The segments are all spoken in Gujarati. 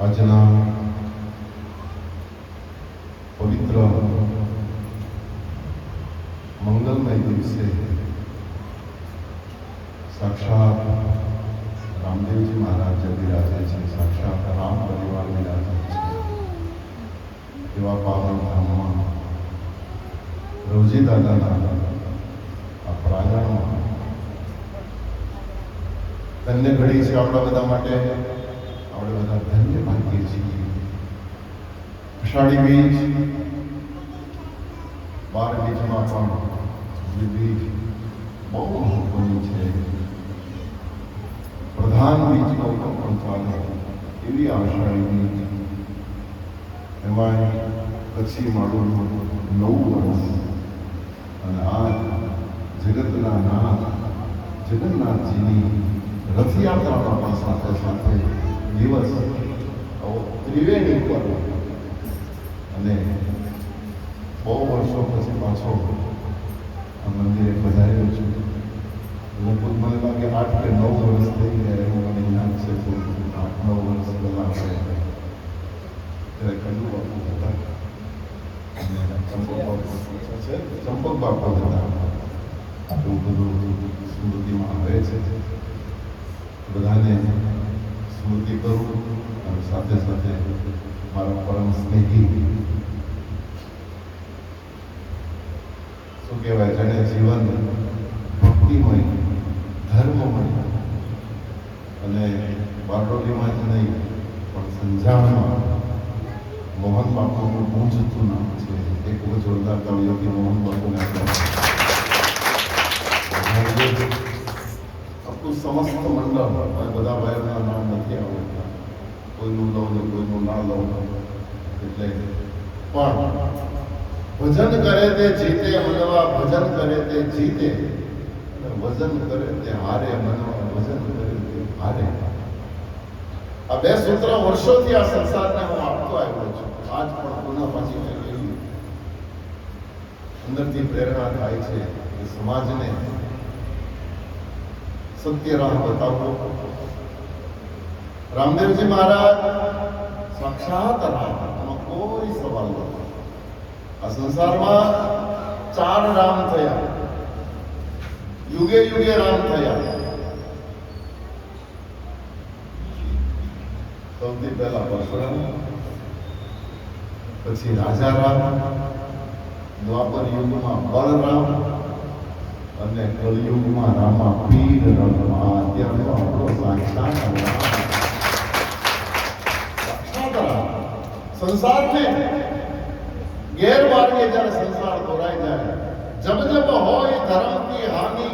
આજના પવિત્ર મંગલમય દિવસે સાક્ષાત રામદેવજી મહારાજ બિરાજે છે, સાક્ષાત રામ પરિવાર બિરાજે છે. એવા પાવન ધામમાં રવજી દાદાના આ પ્રાંગણમાં ધન્ય ઘડી છે આપણા બધા માટે. આપણે બધા ધન્ય ભાગ્ય છીએ. અષાઢી બીજ, 12 બીજમાં પણ બીજ બહુ મહત્વની છે. પ્રધાન બીજનો પણ ચાલે એવી અષાઢી બીજ. એમાં કચ્છી માળુનું 9 વર્ષ અને આ જગતના નાથ જગન્નાથજીની રથયાત્રામાં પણ સાથે સાથે દિવસ ત્રિવેણી પર અને બહુ વર્ષો પછી પાછો આ મંદિરે પધાર્યો છું. લગભગ મને લાગે 8 કે 9 વર્ષ થઈ ગયા એવું મને યાદ છે. 8-9 વર્ષ પહેલા આપણે ત્યારે કંડુ બાપુ હતા અને ચંપક બાપુ હતા. એવું બધું સ્મૃતિમાં આવે છે. બધાને સ્મૃતિ કરું અને સાથે સાથે મારા પરમ સ્નેહી શું કહેવાય, જેને જીવન ભક્તિમય, ધર્મમય અને બારડોલીમાં જ નહીં પણ સંજાણમાં મોહન બાપુનું પૂજતું નામ છે. એક જોરદાર તાળીઓથી મોહન બાપુને આપણું સમસ્ત મંડળ, બધા ભાઈઓના નામ નથી આવડતા, કોઈનું લઉં ને કોઈનું ના લઉં, એટલે પણ ભજન કરે તે જીતે મનવા, ભજન કરે તે જીતે, વજન કરે તે હારે મનવા, વજન કરે તે હારે. આ 2 સૂત્ર વર્ષોથી આ સંસારને હું આપતો આવ્યો છું. આજ પણ પુનઃ પાછી એવી અંદરથી પ્રેરણા થાય છે કે સમાજને સત્ય રાહ બતાવો. રામદેવજી મહારાજ સાક્ષાત રામ, એમાં કોઈ સવાલ નથી. આ સંસારમાં 4 રામ થયા, યુગે યુગે રામ થયા. સૌથી પહેલા પરશુરામ, પછી રાજા રામ, દ્વાપર યુગમાં બલરામ અને કલયુગમાં રામા પીર રમા. અત્યારનો આપણો સાક્ષાત રામ. સંસારને ગેરમાર્ગે જ્યારે સંસાર દોરાઈ જાય, જબ જબ હોય ધર્મની હાનિ,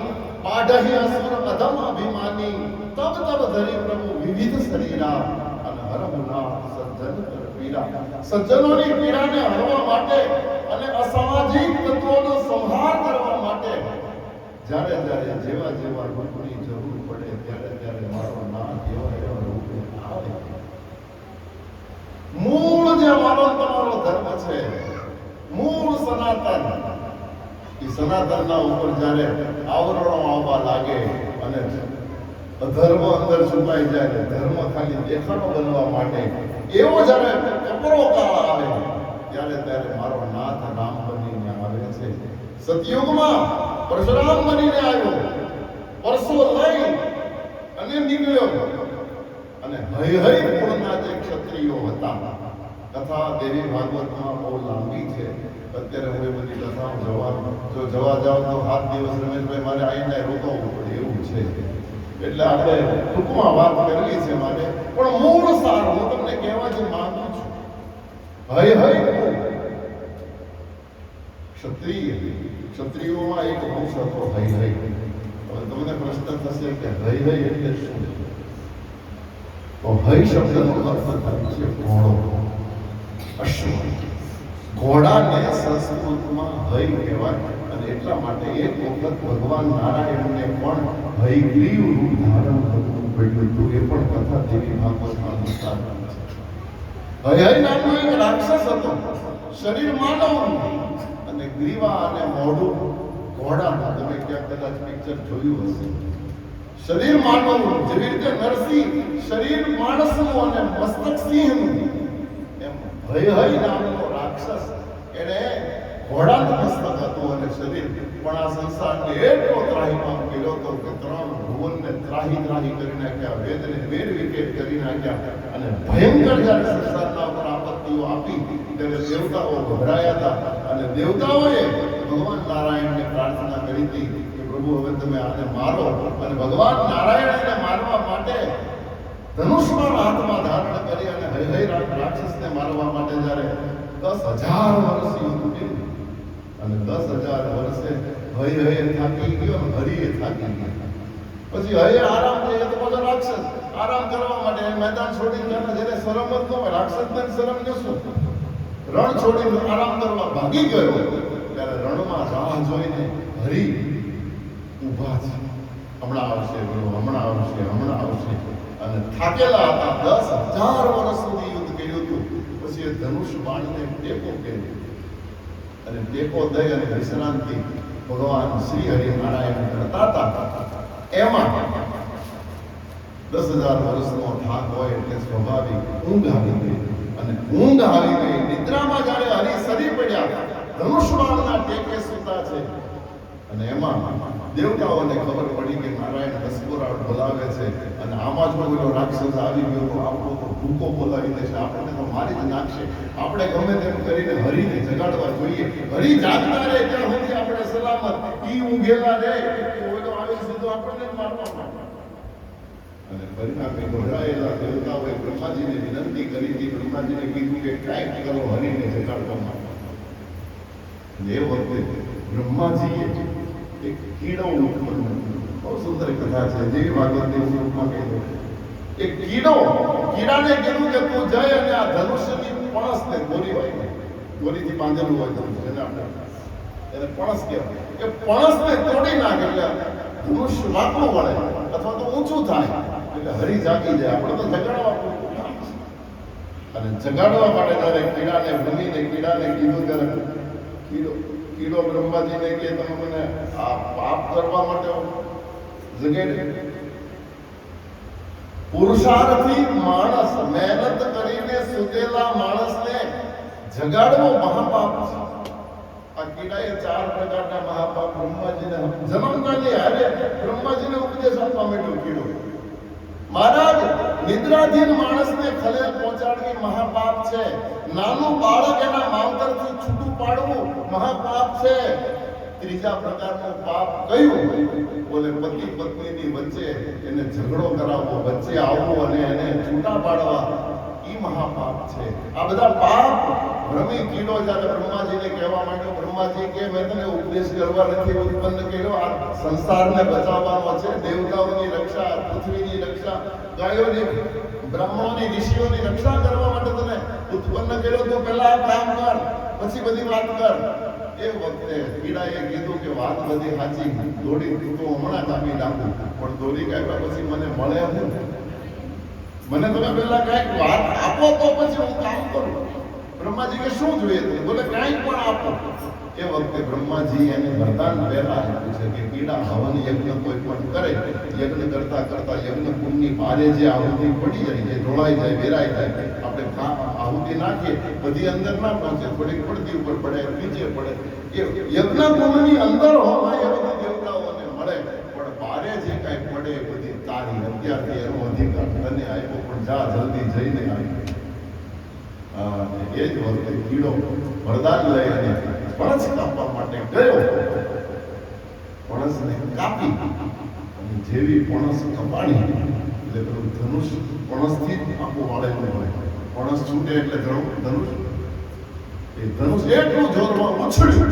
પાઢહી અસુર અધમ અભિમાની, તબ તબ ધરી પ્રભુ વિવિધ શરીરા, અને હરમુનાથ સજ્જન કર પીરા. સજ્જનોની પીડાને હરવા માટે અને અસામાજિક તત્વોનો સંહાર કરવા માટે જ્યારે જ્યારે જેવા જેવા રૂપની જરૂર પડે ત્યારે ત્યારે મારો નાથ એવા એવા રૂપે આવે. મૂળ જે મારો તમારો ધર્મ છે, મૂળ સનાતન, એ સનાતનના ઉપર જ્યારે આવરણો આવવા લાગે અને અધર્મ અંદર છુપાઈ જાય, ધર્મ ખાલી દેખાડો બનવા માટે એવો જ્યારે કપરો કાળ આવે ત્યારે ત્યારે મારો નાથ રામ બનીને આવે છે. સતયુગમાં પરશુરામ બનીને આવ્યો, પરસો લઈ અને નીકળ્યો. અને હૈ હૈ કુળના જે ક્ષત્રિયો હતા, કથા દેવી ભાગવતમાં બહુ લાંબી છે. અત્યારે હું એ બધી કથાઓ જવા જાવ તો 7 દિવસ રમેશભાઈ મારે આવીને રોકાવવું પડે એવું છે. એટલે આપણે ટૂંકમાં વાત કરવી છે મારે, પણ મૂળ સાર હું તમને કહેવા જ માંગુ છું. હૈ હૈ ક્ષત્રિયોમાં એક વંશ હતો હૈ હૈ. હવે તમને પ્રશ્ન થશે કે હૈ હૈ એટલે શું? તો હૈ શબ્દનો અર્થ થાય છે ઘોડો, અશ્વ. ઘોડાને સંસ્કૃતમાં હૈ કહેવાય અને એટલા માટે એક વખત ભગવાન નારાયણને પણ હયગ્રીવ રૂપ ધારણ કરવું પડ્યું હતું. એ પણ કથા દેવી ભાગવતમાં વિસ્તાર છે. હૈ હૈ નામનો એક રાક્ષસ હતો, શરીર માનવનું અને ગ્રીવા અને મોઢું ઘોડાનું. તમે ક્યાંક કદાચ પિક્ચર જોયું હશે. શરીર માનવનું, જેવી રીતે નરસિંહ શરીર માણસનું અને મસ્તક સિંહનું, એમ ભય નામનો રાક્ષસ એને ઘોડાનું મસ્તક હતું અને શરીર, પણ આ સંસારને એટલો ત્રાહિમામ કર્યો હતો કે 3 ભુવનને ત્રાહી કરી નાખ્યા, વેદને વેર વિખેર કરી નાખ્યા. અને ભયંકર જ્યારે સંસારના ઉપર આપત્તિઓ આપી ત્યારે દેવતાઓ ગભરાયા હતા અને દેવતાઓએ ભગવાન નારાયણને પ્રાર્થના કરી હતી કે પ્રભુ હવે તમે આને મારો. અને ભગવાન નારાયણ એને મારવા માટે ધનુષમાં હાથમાં ધારણ કરી અને હરિહર રાક્ષસને મારવા માટે જ્યારે 10,000 વર્ષ યુદ્ધ કર્યું અને 10,000 વર્ષે હરિહર થાકી ગયો અને હરિએ થાકી ગયો. પછી હરિ આરામ થયો તો પાછો રાક્ષસ આરામ કરવા માટે મેદાન છોડીને ગયા, જેને શરમ જ ન હોય, રાક્ષસને શરમ જશું, રણ છોડીને આરામ કરવા ભાગી ગયો. ત્યારે રણમાં રાહ જોઈને હરિ ઊભા છે, હમણાં આવશે ગુરુ, હમણાં આવશે. અને થાકેલા હતા, 10,000 વર્ષ સુધી યુદ્ધ કર્યું હતું. પછી એ ધનુષ બાણને ટેકો કર્યો અને ટેકો દઈ અને વિશ્રાંતિ ભગવાન શ્રી હરિનારાયણ કરતા હતા. એમાં 10,000 વર્ષનો થાક હોય એટલે સ્વાભાવિક ઊંઘ આવી ગઈ. અને ઊંઘ આવી ગઈ, નિદ્રામાં જ્યારે હરિ સરી પડ્યા, ધનુષ બાણના ટેકે સૂતા છે. અને એમાં દેવતાઓને ખબર પડી કે નારાયણ દસપુરાળ બોલાવે છે અને આમાં જો કોઈ રાક્ષસ આવી ગયો તો આપણો તો ભૂકો બોલાવી દેશે, આપણને તો મારી જ નાખશે. આપણે ગમે તેમ કરીને હરિને જગાડવા જોઈએ. હરિ જાગતા રહે ત્યાં સુધી આપણે સલામત, ઈ ઊંઘેલા રહે તો આવી સીધો આપણને જ મારવા માંડે. અને પરિણામે ગભરાયેલા દેવતાઓએ બ્રહ્માજીને વિનંતી કરી હતી. બ્રહ્માજીને કીધું કે કાંઈક કરો હરિને જગાડવા માટે. એ વખતે બ્રહ્માજીએ એક કીડો ઉત્પન્ન કર્યો. બહુ સુંદર કથા છે, જેવી ભાગવતની સ્વરૂપમાં કહેલું. એક કીડાને કીધું કે તું જઈ અને આ ધનુષ્યની પણસને, દોરી હોય ને, દોરીથી બાંધેલું હોય ધનુષ્ય, જેને આપણે એને પણસ કહેવાય, એ પણસને તોડી નાખે એટલે ધનુષ્ય વાંકું વળે અથવા તો ઊંચું થાય એટલે હરિ જાગી જાય. આપણે તો જગાડવા પૂરતું. અને જગાડવા માટે જ્યારે કીડાને ભૂમીને કીડાને કીધું ત્યારે કીડો બ્રહ્માજીને કે તમે મને આ પાપ કરવા માટે જગાડે. પુરુષાર્થી માણસ, મહેનત કરીને સુતેલા માણસને જગાડવો મહાપાપ છે. આ કીડાએ 4 પ્રકારના મહાપાપ બ્રહ્માજીને જન્મતાની હારે બ્રહ્માજીને ઉપદેશ આપવા માંડ્યો કીડો. મહારાજ, નિદ્રાધીન માણસને ખલેલ પહોંચાડવી મહાપાપ છે. નાનું બાળક એના માવતરથી છૂટું પાડવું મહાપાપ છે. ત્રીજા પ્રકારનું પાપ કયું? બોલે પતિ પત્નીની વચ્ચે એને ઝઘડો કરાવવો, વચ્ચે આવવું અને એને છૂટા પાડવા, ઈ મહાપાપ છે. આ બધા પાપ ભ્રમી કીડો જ્યારે બ્રહ્માજીને કહેવા માંડ્યો. બ્રહ્માજી કે મેં તને ઉપદેશ કરવા નથી ઉત્પન્ન કર્યો, આ સંસારને બચાવવાનો છે, દેવતાઓની રક્ષા, પૃથ્વીની રક્ષા, ગાયોની, બ્રાહ્મણોની, ઋષિઓની રક્ષા કરવા માટે તને ઉત્પન્ન કર્યો. તો પહેલા આ કામ કર, પછી બધી વાત કર. એ વખતે કીડાએ કીધું કે વાત બધી સાચી, દોરી તું તો હમણાં કાપી નાખું, પણ દોરી કાપ્યા પછી મને મળે હું? મને તમે પહેલા કાંઈક વાત આપો તો પછી હું કામ કરું. બ્રહ્માજી કે શું જોઈએ તમને? બોલે કાંઈક પણ આપો. એ વખતે બ્રહ્માજી એને વરદાન પહેલા આપ્યું છે કે કીડા હવન યજ્ઞ કોઈ પણ કરે, યજ્ઞ કરતા કરતા યજ્ઞ કુંડની બારે જે આહુતિ પડી જાય, જે ઢોળાઈ જાય, વેરાઈ જાય, આપણે આહુતિ નાખીએ બધી અંદર ના પહોંચે, થોડીક પડતી ઉપર પડે, નીચે પડે, એ યજ્ઞ કુંડની અંદર હોવાય એ બધી દેવતાઓને મળે, પણ બારે જે કાંઈ પડે એ બધી તારી. અત્યારથી એનો અધિકાર તને આપ્યો, પણ જા જલ્દી જઈને આવી. એ જ વખતે કીડો વરદાન લઈ અને પણસ કાપવા માટે ગયો. પણસને કાપી અને જેવી પણસ કપાણી એટલે પેલું ધનુષ પણસથી જ આખું વાળેલું હોય. પણસ છૂટે એટલે ધનુષ, એ ધનુષ એટલું જોરમાં ઉછળ્યું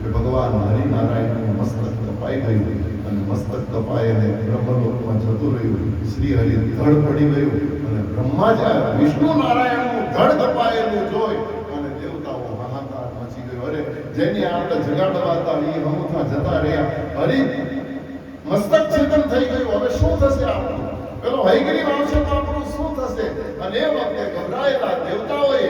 કે ભગવાન હરિનારાયણનું મસ્તક કપાઈ ગયું. અને મસ્તક કપાય અને બ્રહ્મલોકમાં જતું રહ્યું. શ્રી હરિ ધડ પડી ગયું અને બ્રહ્માજી વિષ્ણુ નારાયણનું ધડ કપાયેલું જોઈ અને દેવતાઓ હાહાકાર મચી ગયો. અરે જેની આપણે જગાડવા હતા એ હમુથા જતા રહ્યા. હરિ મસ્તક છેદન થઈ ગયું, હવે શું થશે આપણું? પેલો હયગ્રીવ આવશે તો આપણું શું થશે? અને એ વખતે ગભરાયેલા દેવતાઓએ,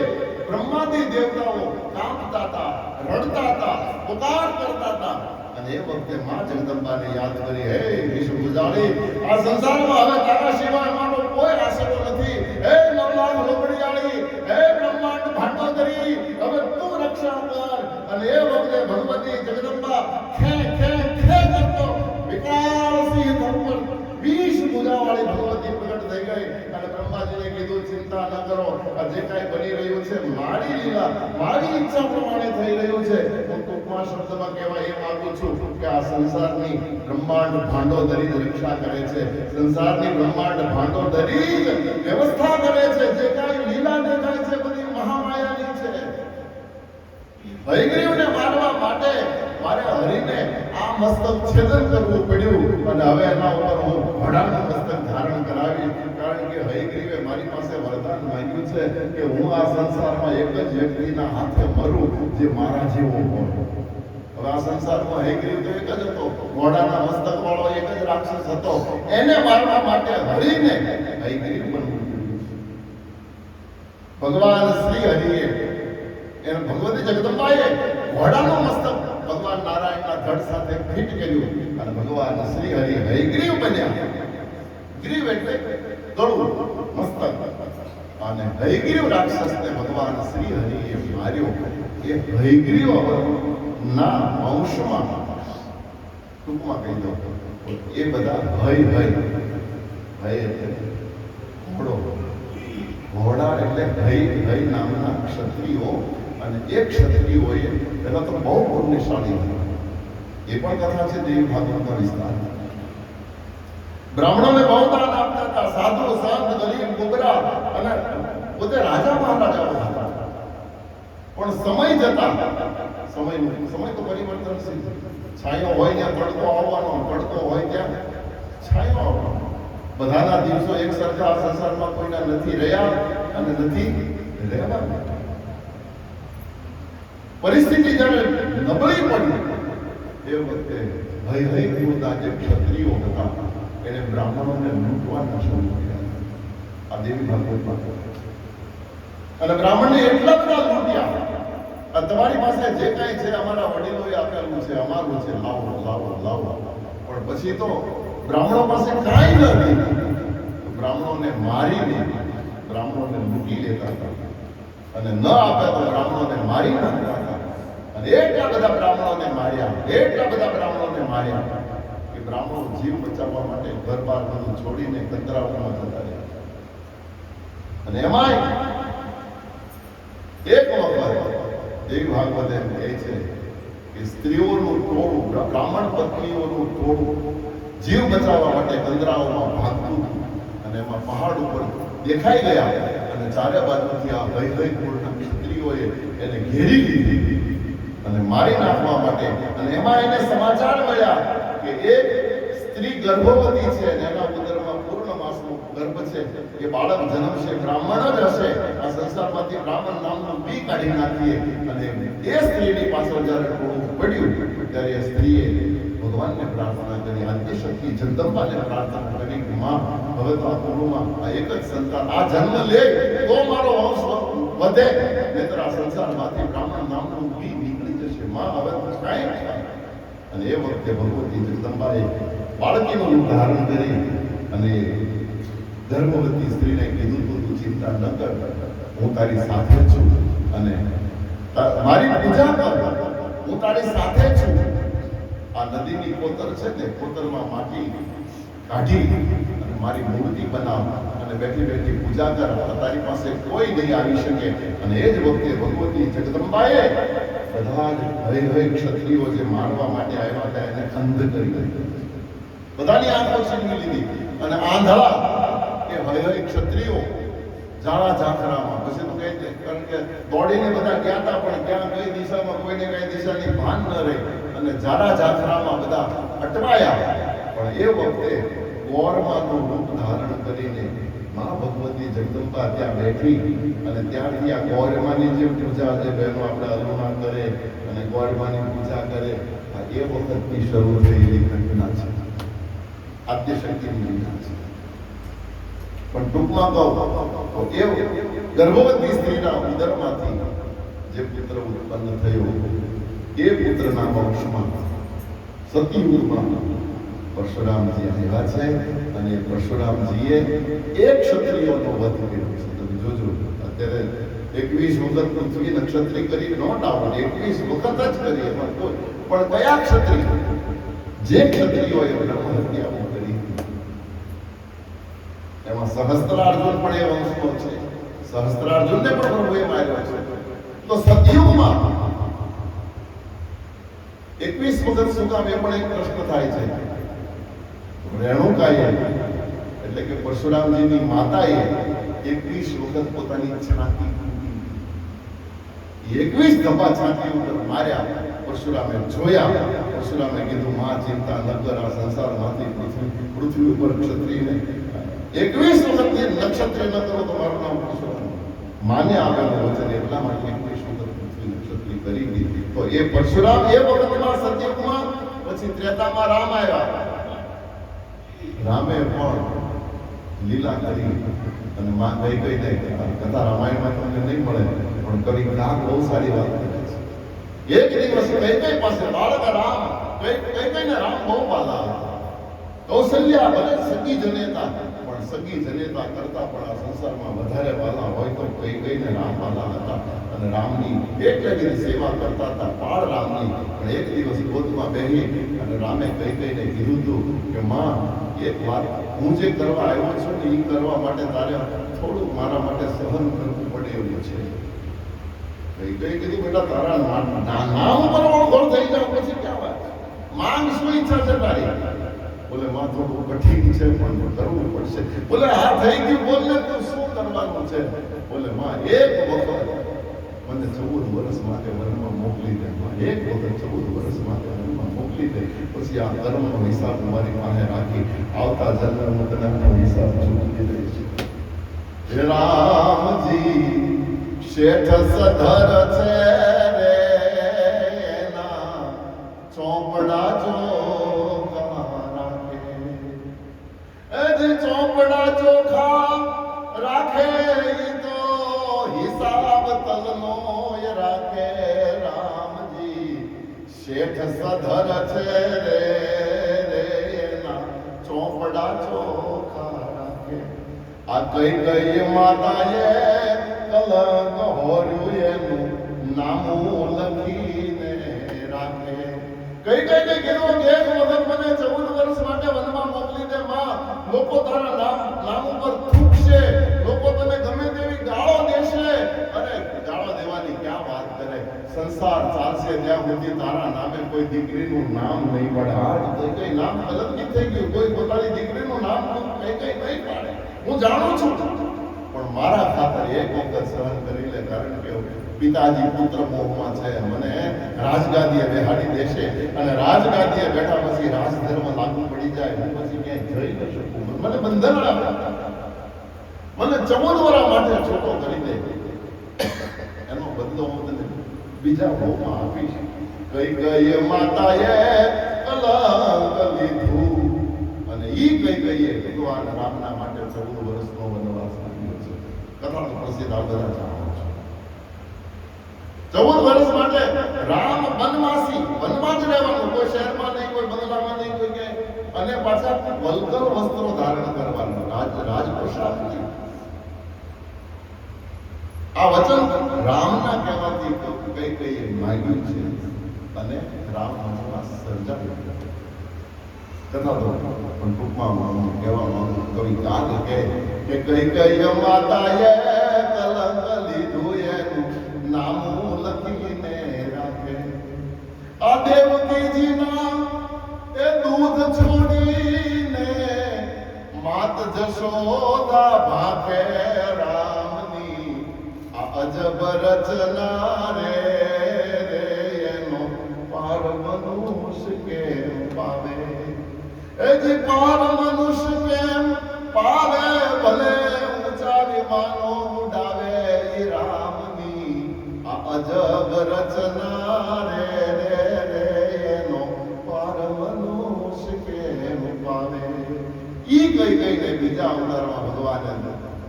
બ્રહ્માદી દેવતાઓ કાંપતા હતા, રડતા હતા, પુકાર કરતા હતા. અને એ વખતે માં જગદંબાને યાદ કરી, હે વિષ્ણુજાળી, આ સંસારમાં હવે તારા સિવાય મારો કોઈ આશરો નથી. હે નવલાખ લોબડિયાળી, હે બ્રહ્માંડ ભાંડોદરી, હવે તું રક્ષા કર. અને એ વખતે ભગવતી જગદંબા ખે ખે ખે કરતો વિકરાળ સિંહ ધડ પર 20 ભુજાવાળી ભગવતી પ્રગટ થઈ ગઈ અને બ્રહ્માજીને કીધું, ચિંતા ન કરો, આ જે કાંઈ બની રહ્યું છે મારી લીલા, મારી ઈચ્છા પ્રમાણે થઈ રહ્યું છે. હું ટૂંકમાં શબ્દમાં કહેવા એ માંગુ છું કે આ સંસારની બ્રહ્માંડ ભાંડોદરી જ રક્ષા કરે છે. સંસારની બ્રહ્માંડ ભાંડોદરી જ વ્યવસ્થા કરે છે. જે કાંઈ લીલા દેખાય છે બધી મહામાયાની છે. હયગ્રીવને મારવા માટે મારે હરિને આ મસ્તક છેદન કરવું પડ્યું અને હવે એના ઉપર હું ઘોડાનું મસ્તક ધારણ કરાવી. કારણ કે હયગ્રીવે મારી પાસે વરદાન માંગ્યું છે કે હું આ સંસારમાં એક જ વ્યક્તિના હાથે મરું જે મારા જેવો હોય. હવે આ સંસારમાં હયગ્રીવ તો એક જ હતો, ઘોડાના મસ્તક વાળો એક જ રાક્ષસ હતો. એને મારવા માટે હરિને હયગ્રીવ બનવું પડ્યું. ભગવાન શ્રી હરિએ એને ભગવતી જગદંબાએ ઘોડાનું મસ્તક ભગવાન નારાયણના ધડ સાથે ફિટ કર્યું અને ભગવાન શ્રી હરિ હયગ્રીવ બન્યા. ગ્રીવ એટલે ગળું, મસ્તક. અને હયગ્રીવ રાક્ષસને ભગવાન શ્રી હરિએ માર્યો. એ હયગ્રીવ ના વંશમાં ટૂંકમાં કહી દો એ બધા ભય એટલે ઘોડો, ઘોડા એટલે ભય નામના ક્ષત્રિયો. અને એ ક્ષત્રિયોએ પહેલા તો બહુ પુણ્યશાળી હતા. એ પણ કથા છે દેવી ભાગવતના વિસ્તાર. બ્રાહ્મણોને બહુ દાન આપતા હતા, સાધુ સંત ગરીબ ગુબરા અને પોતે રાજા મહારાજાઓ હતા. પણ સમય જતા સમય તો પરિવર્તનશીલ. છાંયો હોય ત્યાં તડકો આવવાનો, તડકો હોય ત્યાં છાંયો આવવાનો. બધાના દિવસો એક સરખા આ સંસારમાં કોઈના નથી રહ્યા અને નથી રહેવાના. પરિસ્થિતિ જ્યારે નબળી પડી એ વખતે હયગ્રીવના જે ક્ષત્રિયો હતા એને બ્રાહ્મણોને લૂંટવાના શરૂ કર્યા. આ દેવી ભાગવતમાં. અને બ્રાહ્મણને એટલા બધા લૂંટ્યા, આ તમારી પાસે જે કાંઈ છે અમારા વડીલોએ આપેલું છે, અમારું છે, લાવો લાવો લાવો. પણ પછી તો બ્રાહ્મણો પાસે કાંઈ નથી. બ્રાહ્મણોને મારીને બ્રાહ્મણોને લૂંટી લેતા હતા અને ન આપે તો બ્રાહ્મણોને મારી નાખતા હતા. અને એટલા બધા બ્રાહ્મણોને માર્યા કે બ્રાહ્મણો જીવ બચાવવા માટે ઘર બાર બધું છોડીને કંદરાઓમાં જતા રહ્યા. અને એમાંય એક વખત દેવી ભાગવત એમ કહે છે કે સ્ત્રીઓનું ટોળું, બ્રાહ્મણ પત્નીઓનું ટોળું જીવ બચાવવા માટે કંદરાઓમાં ભાગતું અને એમાં પહાડ ઉપર દેખાઈ ગયા અને ચારે બાજુથી આ ભય કુળના ક્ષત્રિયોએ એને ઘેરી લીધી અને મારી નાખવા માટે. અને એમાં એને સમાચાર મળ્યા કે એક સ્ત્રી ગર્ભવતી છે અને એના ઉદરમાં પૂર્ણ માસનો ગર્ભ છે. એ બાળક જન્મશે, બ્રાહ્મણ જ હશે. આ સંસારમાંથી બ્રાહ્મણ નામનું બી કાઢી નાખીએ. અને એ સ્ત્રીની પાછળ જ્યારે ટોળું પડ્યું ત્યારે એ સ્ત્રીએ ભગવાનને પ્રાર્થના કરી, આદ્યશક્તિ જગદંબાને પ્રાર્થના કરી કે માં, હવે તો આ કુળમાં આ એક જ સંતાન આ જન્મ લે તો મારો વંશ વધે, નહીંતર આ સંસારમાંથી બ્રાહ્મણ નામનું બી નીકળી જશે. માં, હવે કાંઈ નહીં થાય. અને એ વખતે ભગવતી જગદંબાએ બાળકીનું રૂપ ધારણ કરી અને ગર્ભવતી સ્ત્રીને કીધું, તું ચિંતા ન કર, હું તારી સાથે છું અને મારી પૂજા કર, હું તારી સાથે છું. આ નદીની કોતર છે ને, કોતરમાં માટી કાઢી અને મારી મૂર્તિ બનાવ અને બેઠી બેઠી પૂજા કર. તારી પાસે કોઈ નહીં આવી શકે. અને એ જ વખતે ભગવતી જગદંબાએ બધા જ હય ક્ષત્રિયો જે મારવા માટે આવ્યા હતા એને અંધ કરી દીધા. બધાની આંખો છીનવી લીધી અને આંધળા એ હય ક્ષત્રિયો જાળા ઝાંખરામાં. પછી તો કહે છે કારણ કે દોડીને બધા ગયા હતા પણ ક્યાં કઈ દિશામાં કોઈને કઈ દિશાની ભાન ન રહી અને જાળા ઝાંખરામાં બધા અટવાયા. પણ એ વખતે ગોરમાનું રૂપ ધારણ કરીને માં ભગવતી જગદંબા ત્યાં બેઠી અને ત્યાંથી આ ગૌરમાની જે પૂજા જે બહેનો આપણે અરુણા કરે અને ગૌરમાની પૂજા કરે, આ એ વખતની શરૂ થયેલી ઘટના છે, આદ્યશક્તિની ઘટના છે. પણ ટૂંકમાં કહો તો એ ગર્ભવતી સ્ત્રીના ઉદરમાંથી જે પુત્ર ઉત્પન્ન થયો એ પુત્રના વંશમાં સતયુગમાં પરશુરામજી આવ્યા છે અને પરશુરામજીએ એક ક્ષત્રિયોનો વધ કર્યો છે. તમે જોજો અત્યારે 21 વખત પૃથ્વી નક્ષત્રી કરી, નો ડાઉટ 21 વખત જ કરી, એમાં કોઈ પણ કયા ક્ષત્રિય, જે ક્ષત્રિયોએ બ્રહ્મ હત્યાઓ કરી એમાં સહસ્ત્રાર્જુન પણ એ વંશનો છે. સહસ્ત્રાર્જુનને પણ પ્રભુએ માર્યો છે. તો સતયુગમાં 21 વખત શું કામ, એ પણ એક પ્રશ્ન થાય છે. રેણુકાએ એટલે કે પરશુરામજીની માતાએ 21 વખત પોતાની છાતી 21 ધબ્બા છાતી ઉપર માર્યા. પરશુરામે જોયા. પરશુરામે કીધું, માં ચિંતા ન કર, આ સંસારમાંથી પૃથ્વી ઉપર ક્ષત્રિયને 21 વખત નક્ષત્ર ન કરો તો મારું નામ પરશુરામ. માને આપેલું વચન એટલા માટે 21 વખત પૃથ્વી નક્ષત્રી કરી દીધી. તો એ પરશુરામ એ વખતમાં સતયુગમાં, પછી ત્રેતામાં રામ આવ્યા. રામે પણ લીલા કરી અને માં કઈ દે કથા રામાયણમાં તમને નહીં મળે, પણ કવિ કાક બહુ સારી વાત કરે છે. એક દિવસ કઈ પાસે બાળક રામ, કઈ રામ બહુ વાલા હતા. કૌશલ્યા ભલે સગી જનેતા, પણ સગી જનેતા કરતા પણ આ સંસારમાં વધારે વાલા હોય તો કઈને રામ વાલા હતા અને રામની એટલે સેવા કરતા હતા, બાળ રામની. પણ એક દિવસ ગોદમાં બેહી અને રામે કઈને કીધું હતું કે માં, એક વાત હું જે કરવા આવ્યો છું ને એ કરવા માટે તારે થોડું મારા માટે સહન કરવું પડે એવું છે. કઈ કીધું, બેટા તારા નામ ઉપર ઓળખોળ થઈ જાવ પછી ક્યાં વાત, માંગ શું ઈચ્છા છે તારી? બોલે માં થોડું કઠિન છે પણ કરવું પડશે. બોલે હા થઈ ગયું, બોલને તો શું કરવાનું છે? બોલે માં એક વખત મને 14 વર્ષ માટે વનમાં મોકલી દે. એક વખત 14 વર્ષ માટે વનમાં મોકલી દે, પછી આ કર્મનો હિસાબ મારી પાસે રાખી આવતા જન્મ તનનો હિસાબ ચૂકવી દઈશ. હે રામજી શેઠ સધર છે રે, એના ચોપડા જો ચોપડા ચોખા રાખે તો હિસાબ તલનો રાખે. રામજી શેઠ સધર છે રે, એના ચોપડા ચોખા રાખે. આ કઈ માતાએ કલંક હોર્યું એનું નામું લખીને રાખે. કઈ કીધું કે એક વખત મને 14 વર્ષ માટે વનમાં મોકલી દે માં, લોકો તારા નામ ઉપર થૂકશે, લોકો તને ગમે તેવી ગાળો દેશે. અરે ગાળો દેવાની ક્યાં વાત કરે, સંસાર ચાલશે ત્યાં સુધી તારા નામે કોઈ દીકરીનું નામ નહીં પડે. આજ કઈ નામ કલંકિત થઈ ગયું, કોઈ પોતાની દીકરીનું નામ કઈ નહીં પાડે. હું જાણું છું, પણ મારા ખાતર એક વખત સહન કરી લે, કારણ કે પિતાજી પુત્ર મોહમાં છે. મને રાજગાદીએ બેહાડી દેશે અને રાજગાદીએ બેઠા પછી રાજધર્મ લાગુ પડી જાય, હું પછી ક્યાંય જઈ ન શકું. મને બંધન આપે, મને 14 વર્ષ માટે છૂટો કરી દે, એનો બદલો હું તને બીજા મોહમાં આપીશ. કઈ માતાએ કલંક લીધું અને ઈ કઈ ભગવાન રામના માટે 14 વર્ષનો વનવાસ આપ્યો છે. કથાનો પ્રસિદ્ધ આ બધા જાણો છો. 14 વર્ષ માટે રામ વનવાસી, વનમાં જ રહેવાનું, કોઈ શહેરમાં નહીં, કોઈ બંગલામાં નહીં, કોઈ ક્યાંય. અને પાછા વલ્ગર વસ્ત્રો ધારણ કરવાનું, રાજપોશાક નહીં. આ વચન રામના કહેવાથી કઈ માંગ્યું છે અને રામ વનવાસ સર્જાયો. કથા તો પણ ટૂંકમાં કહેવા માંગુ, કવિ કાગ કે કઈ માતાએ કલંક લીધું એનું નામું લખીને રાખે. આ દેવકીજીના એ દૂધ છોડીને માત જશોદા ભાખે. રામની આ અજબ રચના રે, એનો પાર મનુષ્ય કેમ પાવે? એ જે પાર મનુષ્ય કેમ પાવે? ભલે ઊંચા વિમાનો ઉડાવે, એ રામની આ અજબ રચના રે, એનો પાર મનુષ્ય કેમ પાવે? ઈ કઈને બીજા અવતારમાં ભગવાને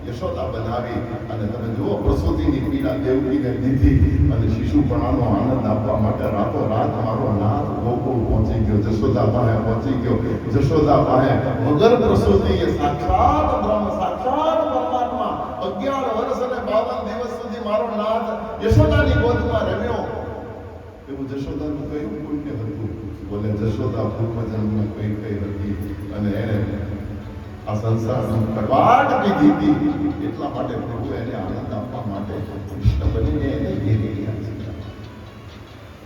યશોદા બનાવી. અને તમે જુઓ પ્રસૂતિની દેવકીના દેવકીને દીધી અને શિશુપણાનો આનંદ આપવા માટે રાતો રાત મારો નાથ ગોકુળ પહોંચી ગયો, જશોદા પાસે પહોંચી ગયો. જશોદા પાસે વગર પ્રસૂતિ એ સાક્ષાત બ્રહ્મ, સાક્ષાત પરમાત્મા 11 વર્ષ અને 52 દિવસ સુધી મારો નાથ યશોદાની ગોદમાં રમ્યો. એવું જશોદાનું કયું પુણ્ય હતું? બોલે જશોદા પૂર્વજન્મ કઈ હતી અને એને આ સંસારનું કટવાટ દીધી હતી. એટલા માટે પ્રભુ એને આનંદ આપવા માટે કૃષ્ણ બનીને એને ઘેરી ગયા છે.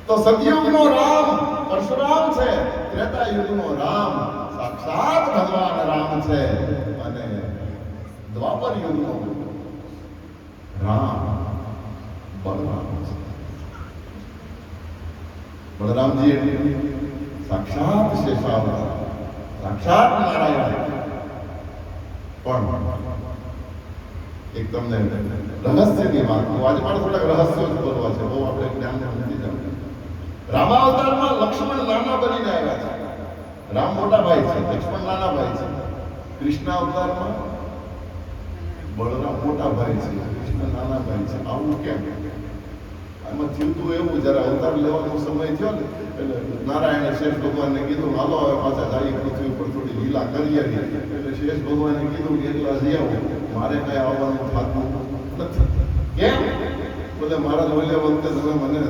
તો સતયુગનો રામ પરશુરામ છે, ત્રેતા યુગનો રામ સાક્ષાત ભગવાન રામ છે અને દ્વાપર યુગનો રામ બલરામ છે. બલરામજી સાક્ષાત શેષાવતાર, સાક્ષાત નારાયણ. પણ એક તમને રહસ્યની વાત કહું. આજે મારે થોડાક રહસ્યો જ બોલવા છે, બહુ આપણે જ્ઞાન નથી જવાનું. રામાવતારમાં લક્ષ્મણ નાના બનીને આવ્યા છે. રામ મોટા ભાઈ છે, લક્ષ્મણ નાના ભાઈ છે. કૃષ્ણ અવતારમાં બળરામ મોટા ભાઈ છે, કૃષ્ણ નાના ભાઈ છે. આવું કેમ? આમાં થયું તું એવું, જયારે અવતાર લેવાનો સમય થયો ને એટલે નારાયણે શેષ ભગવાનને કીધું હાલો હવે પાછા જાય પૃથ્વી ઉપર થોડી લીલા કરીએ. એટલે શેષ ભગવાને કીધું કે એટલા જઈ આવું, મારે કઈ આવવાનું થતું નથી. કેમ? બોલે મારા ઓલે વખતે તમે મને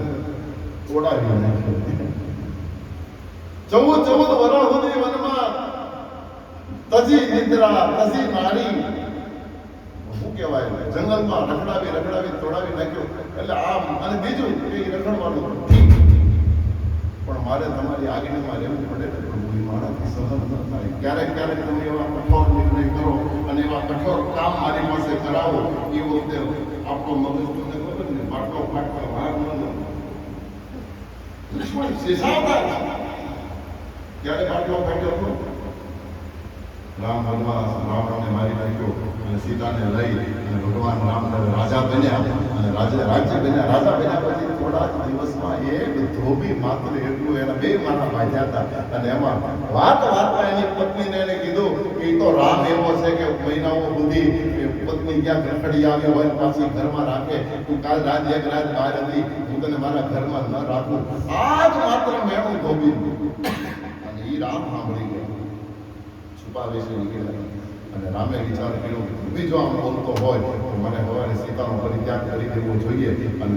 તોડાવી નાખ્યો. 14 વર્ષ સુધી વનમાં તજી નિદ્રા, તજી નારી, શું કહેવાય, જંગલમાં રખડાવી તોડાવી નાખ્યો. એટલે આમ અને બીજું કે રખડવાનું ઠીક, પણ મારે તમારી આગળમાં રહેવું પડે ને પ્રભુ, એ મારાથી સહન ન થાય. ક્યારેક તમે એવા કઠોર નિર્ણય કરો અને એવા કઠોર કામ મારી પાસે કરાવો, એ વખતે આપણો મગજ તમને ખબર ને બાટલો ફાટવા વાર ન લક્ષ્મણ શેષાવતાર ત્યારે બાટલો ફાટ્યો હતો. રામ ભગવાન રાવણને મારી નાખ્યો અને સીતાને લઈ અને ભગવાન રામ રાજા બન્યા અને રાજ્ય બન્યા. રાજા બન્યા પછી થોડા જ દિવસમાં એક ધોબી માત્ર એટલું એના 2 માથા બાંધ્યા હતા. અને એમાં વાતમાં એની પત્નીને એને કીધું કે તો રામ એવો છે કે મહિનાઓ સુધી પત્ની ક્યાં રખડી આવી હોય પાછી ઘરમાં રાખે. તું કાલ રાત એક રાત બહાર હતી, હું તને મારા ઘરમાં ન રાખું. આ જ માત્ર મેણું ધોબી અને એ રામ સાંભળી ગયો, છુપાવે છે નીકળ્યા. અને રામે વિચાર કર્યો બીજો આમ બોલતો હોય તો મને હવારે સીતાનો પરિત્યાગ કરી દેવો જોઈએ. અને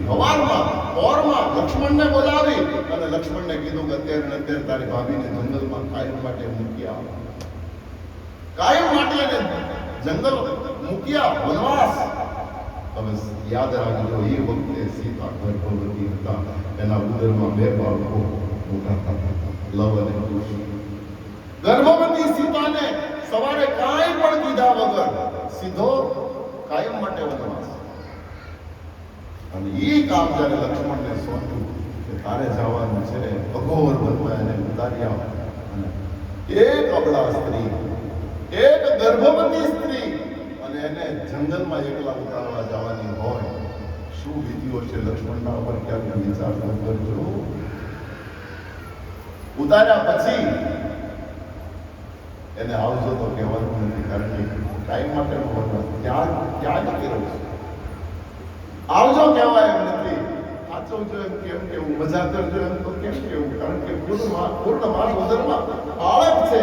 પોરમાં લક્ષ્મણને બોલાવી અને લક્ષ્મણને કીધું કે અત્યારે તારી ભાભીને જંગલમાં કાયમ માટે મૂકી આવો. કાયમ માટે એને જંગલ મૂક્યા, વનવાસ. હવે યાદ રાખજો, એ વખતે સીતા ગર્ભવતી હતા. એના ઉદરમાં 2 બાળકો મોટા હતા, લવ અને કુશ. ગર્ભવતી સીતાને સવારે કાંઈ પણ કીધા વગર સીધો કાયમ માટે વનવાસ. અને એ કામ જ્યારે લક્ષ્મણને સોંપ્યું કે તારે જવાનું છે અઘોર વનમાં, એને ઉતાર્યા. અને એક અબળા સ્ત્રી, એક ગર્ભવતી સ્ત્રી, અને એને જંગલમાં એકલા ઉતારવા જવાની હોય, શું વિધિઓ છે લક્ષ્મણના ઉપર ક્યાંક વિચાર કરજો. ઉતાર્યા પછી એને આવજો તો કહેવાનું નથી, કારણ કે ટાઈમ માટેનો વનવાસ ક્યાં કર્યો છે. આવજો કહેવાય એમ નથી, સાચવજો એમ કેમ કેવું, મજા કરજો એમ તો કેમ કેવું, કારણ કે પૂર્ણ માસ ઉદરમાં બાળક છે.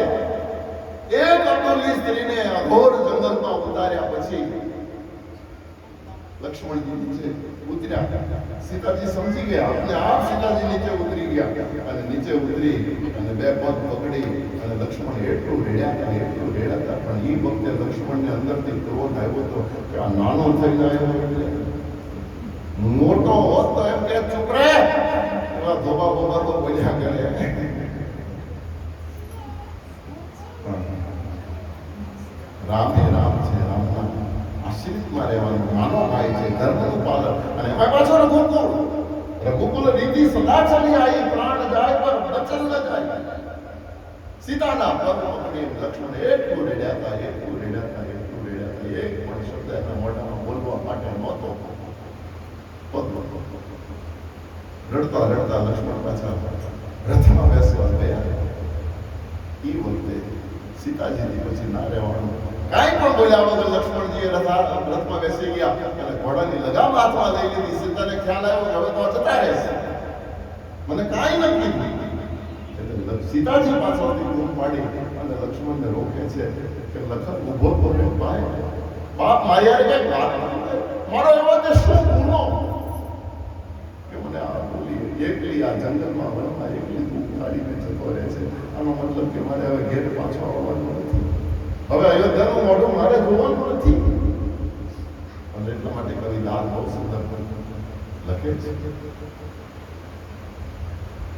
એક અબોલી સ્ત્રીને અઘોર જંગલમાં ઉતાર્યા પછી લક્ષ્મણજી નીચે ઉતર્યા. સીતાજી સમજી ગયા, આપણે આપ સીતાજી નીચે ઉતરી ગયા. અને નીચે ઉતરી અને 2 પગ પકડી અને લક્ષ્મણ એટલું રેડ્યા હતા. પણ એ વખતે લક્ષ્મણને અંદરથી ક્રોધ આવ્યો હતો કે આ નાનો થઈ જાય, એટલે મોટો હોત તો એમ કે ચૂપ રહે, એવા ધોબા બોબા તો બોલ્યા કરે. રામ એ રામ છે, રામના આશ્રિતમાં રહેવાનું, નાનો ભાઈ છે, ધર્મનું પાલન. અને એમાં પાછો રઘુકુલ રીતિ સદા ચાલી આવી, પ્રાણ જાય પર વચન ન જાય. સીતાના પગ પકડી લક્ષ્મણ એટલું રેડ્યા હતા. એક પણ શબ્દ એના મોઢામાં બોલવા માટે નહોતો. રડતા લક્ષ્મણ પાછા રથમાં બેસવા ગયા. એ વખતે સીતાજીની પછી ના રહેવાનું કાંઈ પણ બોલ્યા વગર લક્ષ્મણજી રથમાં બેસી ગયા અને ઘોડાની લગામ હાથમાં લઈ લીધી. સીતાને ખ્યાલ આવ્યો કે હવે તો જતા રહેશે, મને કાંઈ નથી કીધું. એટલે સીતાજી પાછળથી બૂમ પાડી અને લક્ષ્મણને રોકે છે કે લખન ઊભો કરો ભાઈ, બાપ મારી કઈ વાત મારો એવો તે શું ગુનો કે મને આ બોલી એકલી આ જંગલમાં વનમાં એકલી દુઃખ કાઢીને જતો રહે છે. આનો મતલબ કે મારે હવે ઘેર પાછો આવવાનું નથી, હવે અયોધ્યાનું મોઢું મારે જોવાનું નથી. અને એટલા માટે કવિ લાલ બહુ સુંદર લખે છે,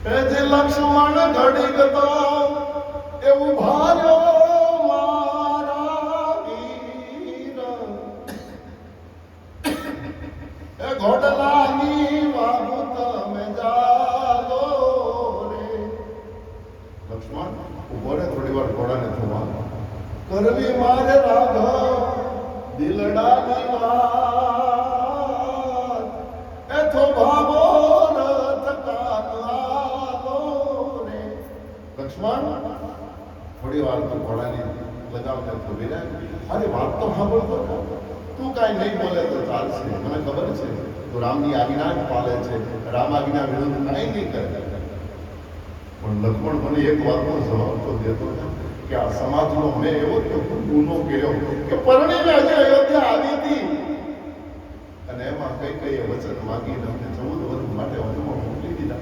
એ જે લક્ષ્મણ ઘડી ગતો એવું ભાર્યો મારા વીર, એ ઘોડલાની વાગુ તમે જાલો રે. લક્ષ્મણ ઉભો રે, થોડી વાર ઘોડાને થોવા કરવી મારે રાઘવ દિલડાની વાત, એ થોભાવો રથ કાનો રે. લક્ષ્મણ થોડી વાર તો ઘોડાની લગામને થોભી રહે. અરે વાત તો સાંભળતો, તું કાંઈ નહીં બોલે તો ચાલશે, મને ખબર છે તું રામની આજ્ઞા જ પાલે છે, રામ આજ્ઞા વિરુદ્ધ કાંઈ નહીં કરે. પણ લક્ષ્મણ મને એક વાતનો જવાબ તો દેતો કે આ સમાજનો મેં એવો તો ગુનો કર્યો કે પરણીને હજી અયોધ્યા આવી હતી અને એમાં કઈ વચન માંગીને અમને 14 વર્ષ માટે વનમાં મોકલી દીધા.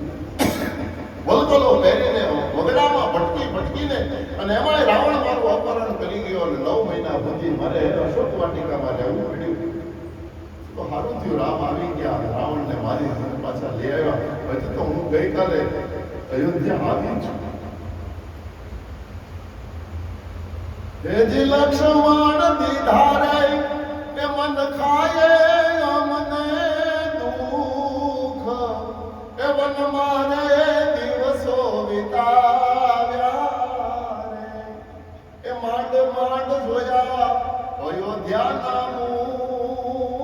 વલકલો પહેરીને વગડામાં ભટકીને અને એમાં રાવણ મારું અપહરણ કરી ગયો અને 9 મહિના સુધી મારે અશોક વાટિકામાં રહેવું પડ્યું. તો સારું થયું રામ આવી ગયા, રાવણને મારી પાછા લઈ આવ્યા. હજી તો હું ગઈકાલે અયોધ્યા આવી છું. તેજી લક્ષ્મણ દીધા રે એ મન ખાયે અમને દુઃખ, એ વન મારે દિવસો વિતાવ્યા રે, એ માંડ જોયા અયોધ્યાના મુખ,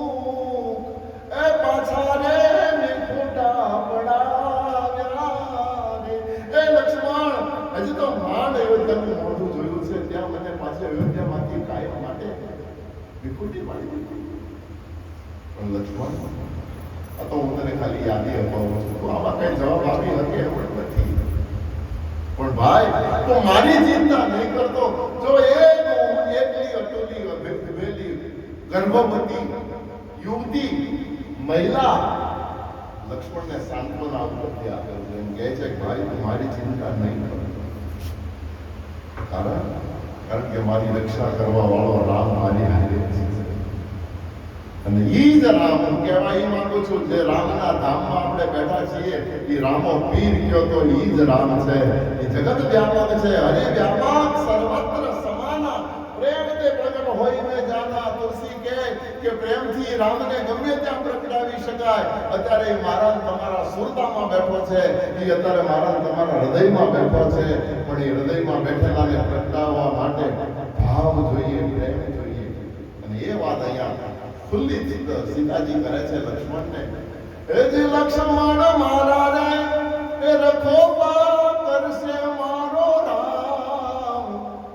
એ પાછા રે નિખુટા પડાવ્યા રે. એ લક્ષ્મણ હજી તો માંડ અયોધ્યાનું મોઢું જોયું છે, ત્યાં મને પાછી અયોધ્યામાંથી કાયમ માટે વિકૃતિ પાડી દીધી. પણ લક્ષ્મણ આ તો હું તને ખાલી યાદી અપાવું છું, તો આમાં કઈ જવાબ આપી શકે એમ નથી. પણ ભાઈ તો મારી ચિંતા નહીં કરતો. જો એકલી અટોલી વેલી ગર્ભવતી યુવતી મહિલા લક્ષ્મણને સાંત્વના ઉપરથી આપે છે, એમ કહે છે કે ભાઈ તું મારી ચિંતા નહીં કર, કારણ કે મારી રક્ષા કરવા વાળો રામ મારી હારે છે. અને ઈ જ રામ કહેવા ઈ માંગુ છું, જે રામના ધામમાં આપણે બેઠા છીએ એ રામો પીર કયો તો ઈ જ રામ છે. એ જગત વ્યાપક છે, હરે વ્યાપક સર્વત્ર સમાના, પ્રેમ તે પ્રગટ હોય મે જાના. તુલસી કે પ્રેમથી રામને ગમે ત્યાં પ્રગટાવી શકાય. અત્યારે મારા તમારા સુરતામાં બેઠો છે, એ અત્યારે મારા તમારા હૃદયમાં બેઠો છે. પણ એ હૃદયમાં બેઠેલાને પ્રગટાવવા માટે ભાવ જોઈએ, પ્રેમ જોઈએ. અને એ વાત અહીંયા ખુલ્લી સીતાજી કરે છે લક્ષ્મણને. એ જે લક્ષ્મણ મારા રે એ રખોપા કરશે મારો રામ,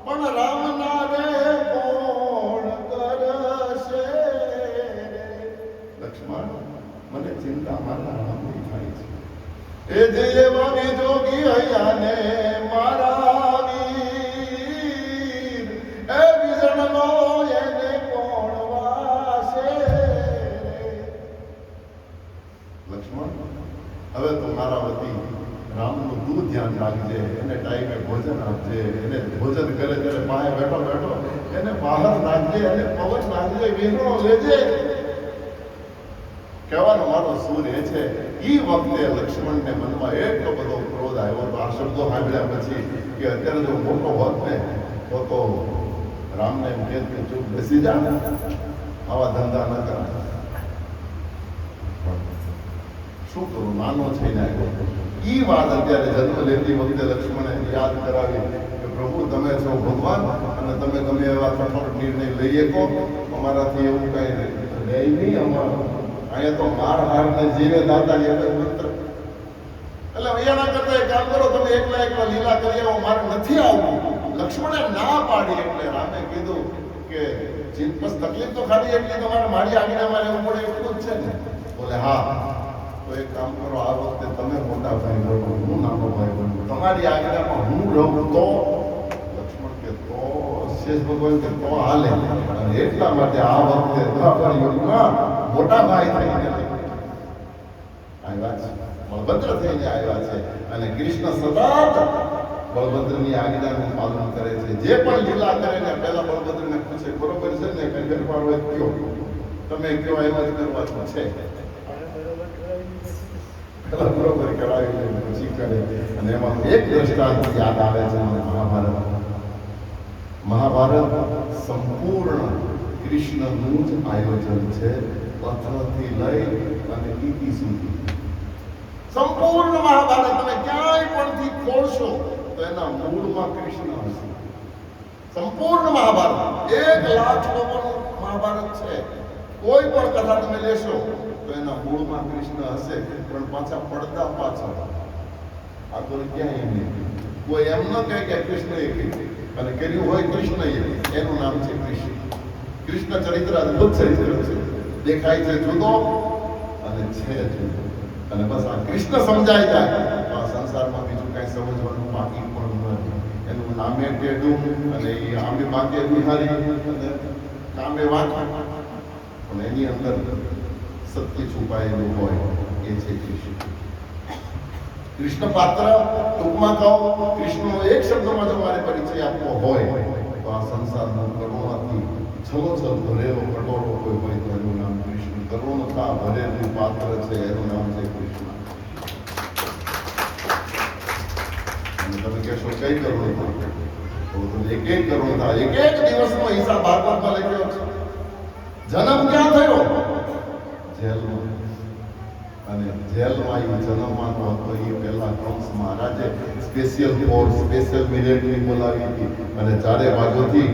પણ રામ ના રે કોણ કરશે રે. લક્ષ્મણ મને ચિંતા મારા રામની થાય છે. એ જે એવા જોગી હૈયાને મારા વીર, એ વિજણનો એને કોણ વાસે રે. લક્ષ્મણ હવે તો મારા વતી રામનું તું ધ્યાન રાખજે, એને ટાઈમે ભોજન આપજે, એને ભોજન કરે ત્યારે પાસે બેઠો એને બહાર નાખજે, એને પવન નાખજે, વિહરણો લેજે. કહેવાનો મારો સૂર એ છે. ઈ વખતે લક્ષ્મણને મનમાં એટલો બધો ક્રોધ આવ્યો તો આ શબ્દો સાંભળ્યા પછી કે અત્યારે જો મોટો હોત ને તો રામને એમ કે ચૂપ બેસી જા, આવા ધંધા ન કરા. શું કરું, નાનો છે ને ઈ વાત અત્યારે જન્મ લેતી વખતે લક્ષ્મણે યાદ કરાવી કે પ્રભુ તમે છો ભગવાન અને તમે ગમે એવા કઠોર નિર્ણય લઈ શકો, અમારાથી એવું કઈ લે નહીં. અમારું અહીંયા તો માર હારને જીવે દાતા એક જ મંત્ર. એટલે અહીંયાના કરતા એક કામ કરો, તમે એકલા લીલા કરી આવો, મારે નથી આવવું. લક્ષ્મણે ના પાડી એટલે રામે કીધું કે કે બસ તકલીફ તો ખાલી એટલી તમારે મારી આજ્ઞામાં રહેવું પડે એટલું જ છે ને? બોલે હા. તો એક કામ કરો, આ વખતે તમે મોટા ભાઈ બનો, હું નાનો ભાઈ બનું, તમારી આજ્ઞામાં હું રહું તો. લક્ષ્મણ કે તો શેષ ભગવાન કે તો હાલે. અને એટલા માટે આ વખતે દ્વાપર યુગમાં મોટા ભાઈ થઈને આવ્યા છે, બળભદ્ર થઈને આવ્યા છે. અને કૃષ્ણ સતત બળભદ્રની આજ્ઞાનું પાલન કરે છે. જે પણ લીલા કરે ને પહેલા બળભદ્રને પૂછે, બરોબર છે ને? કઈ ફેરફાર હોય કયો, તમે કયો એમ જ કરવાનું છે. બરોબર કરાવી પછી કરે. અને એમાં એક દ્રષ્ટાંત યાદ આવે છે મને, મહાભારત સંપૂર્ણ કૃષ્ણનું જ આયોજન છે, પથ્થરથી લઈ અને ઈતિ સુધી. સંપૂર્ણ મહાભારત તમે ક્યાંય પણથી ખોલશો તો એના મૂળમાં કૃષ્ણ હશે. સંપૂર્ણ મહાભારત 1 લાખ શ્લોકોનું મહાભારત છે. કોઈ પણ કથા તમે લેશો તો એના મૂળમાં કૃષ્ણ હશે, પણ પાછા પડદા પાછળ આગળ ક્યાંય નહીં. કોઈ એમ ન કહે કે કૃષ્ણએ કર્યું, અને કર્યું હોય કૃષ્ણએ, એનું નામ છે કૃષ્ણ. કૃષ્ણ ચરિત્ર અદભુત ચરિત્ર છે, દેખાય છે જુદો અને છે જુદો. અને બસ આ કૃષ્ણ સમજાઈ જાય તો આ સંસારમાં બીજું કઈ સમજવાનું બાકી પણ નથી. એનું નામે ટેઢું અને એ આમે બાકે બિહારી અને કામે વાંચું, પણ એની અંદર સત્ય છુપાયેલું હોય એ છે કૃષ્ણ. કૃષ્ણ પાત્ર ટૂંકમાં કહો, કૃષ્ણનો એક શબ્દમાં જો મારે પરિચય આપવો હોય તો આ સંસારનો કરુણાથી છલોછલ ભરેલો કટોરો કોઈ હોય તો એનું નામ કૃષ્ણ. કરુણતા ભરેલું પાત્ર છે, એનું નામ છે કૃષ્ણ. અને તમે કહેશો કઈ કરુણતા? તો એક એક કરુણતા, એક એક દિવસનો હિસાબ ભાગવતમાં લખ્યો છે. જન્મ ક્યાં થયો? જેલમાં. અને જેલમાં એ જન્મવાનો હતો એ પહેલા કંસ મહારાજે સ્પેશિયલ ફોર્સ, સ્પેશિયલ મિલિટરી બોલાવી હતી. અને 4 બાજુથી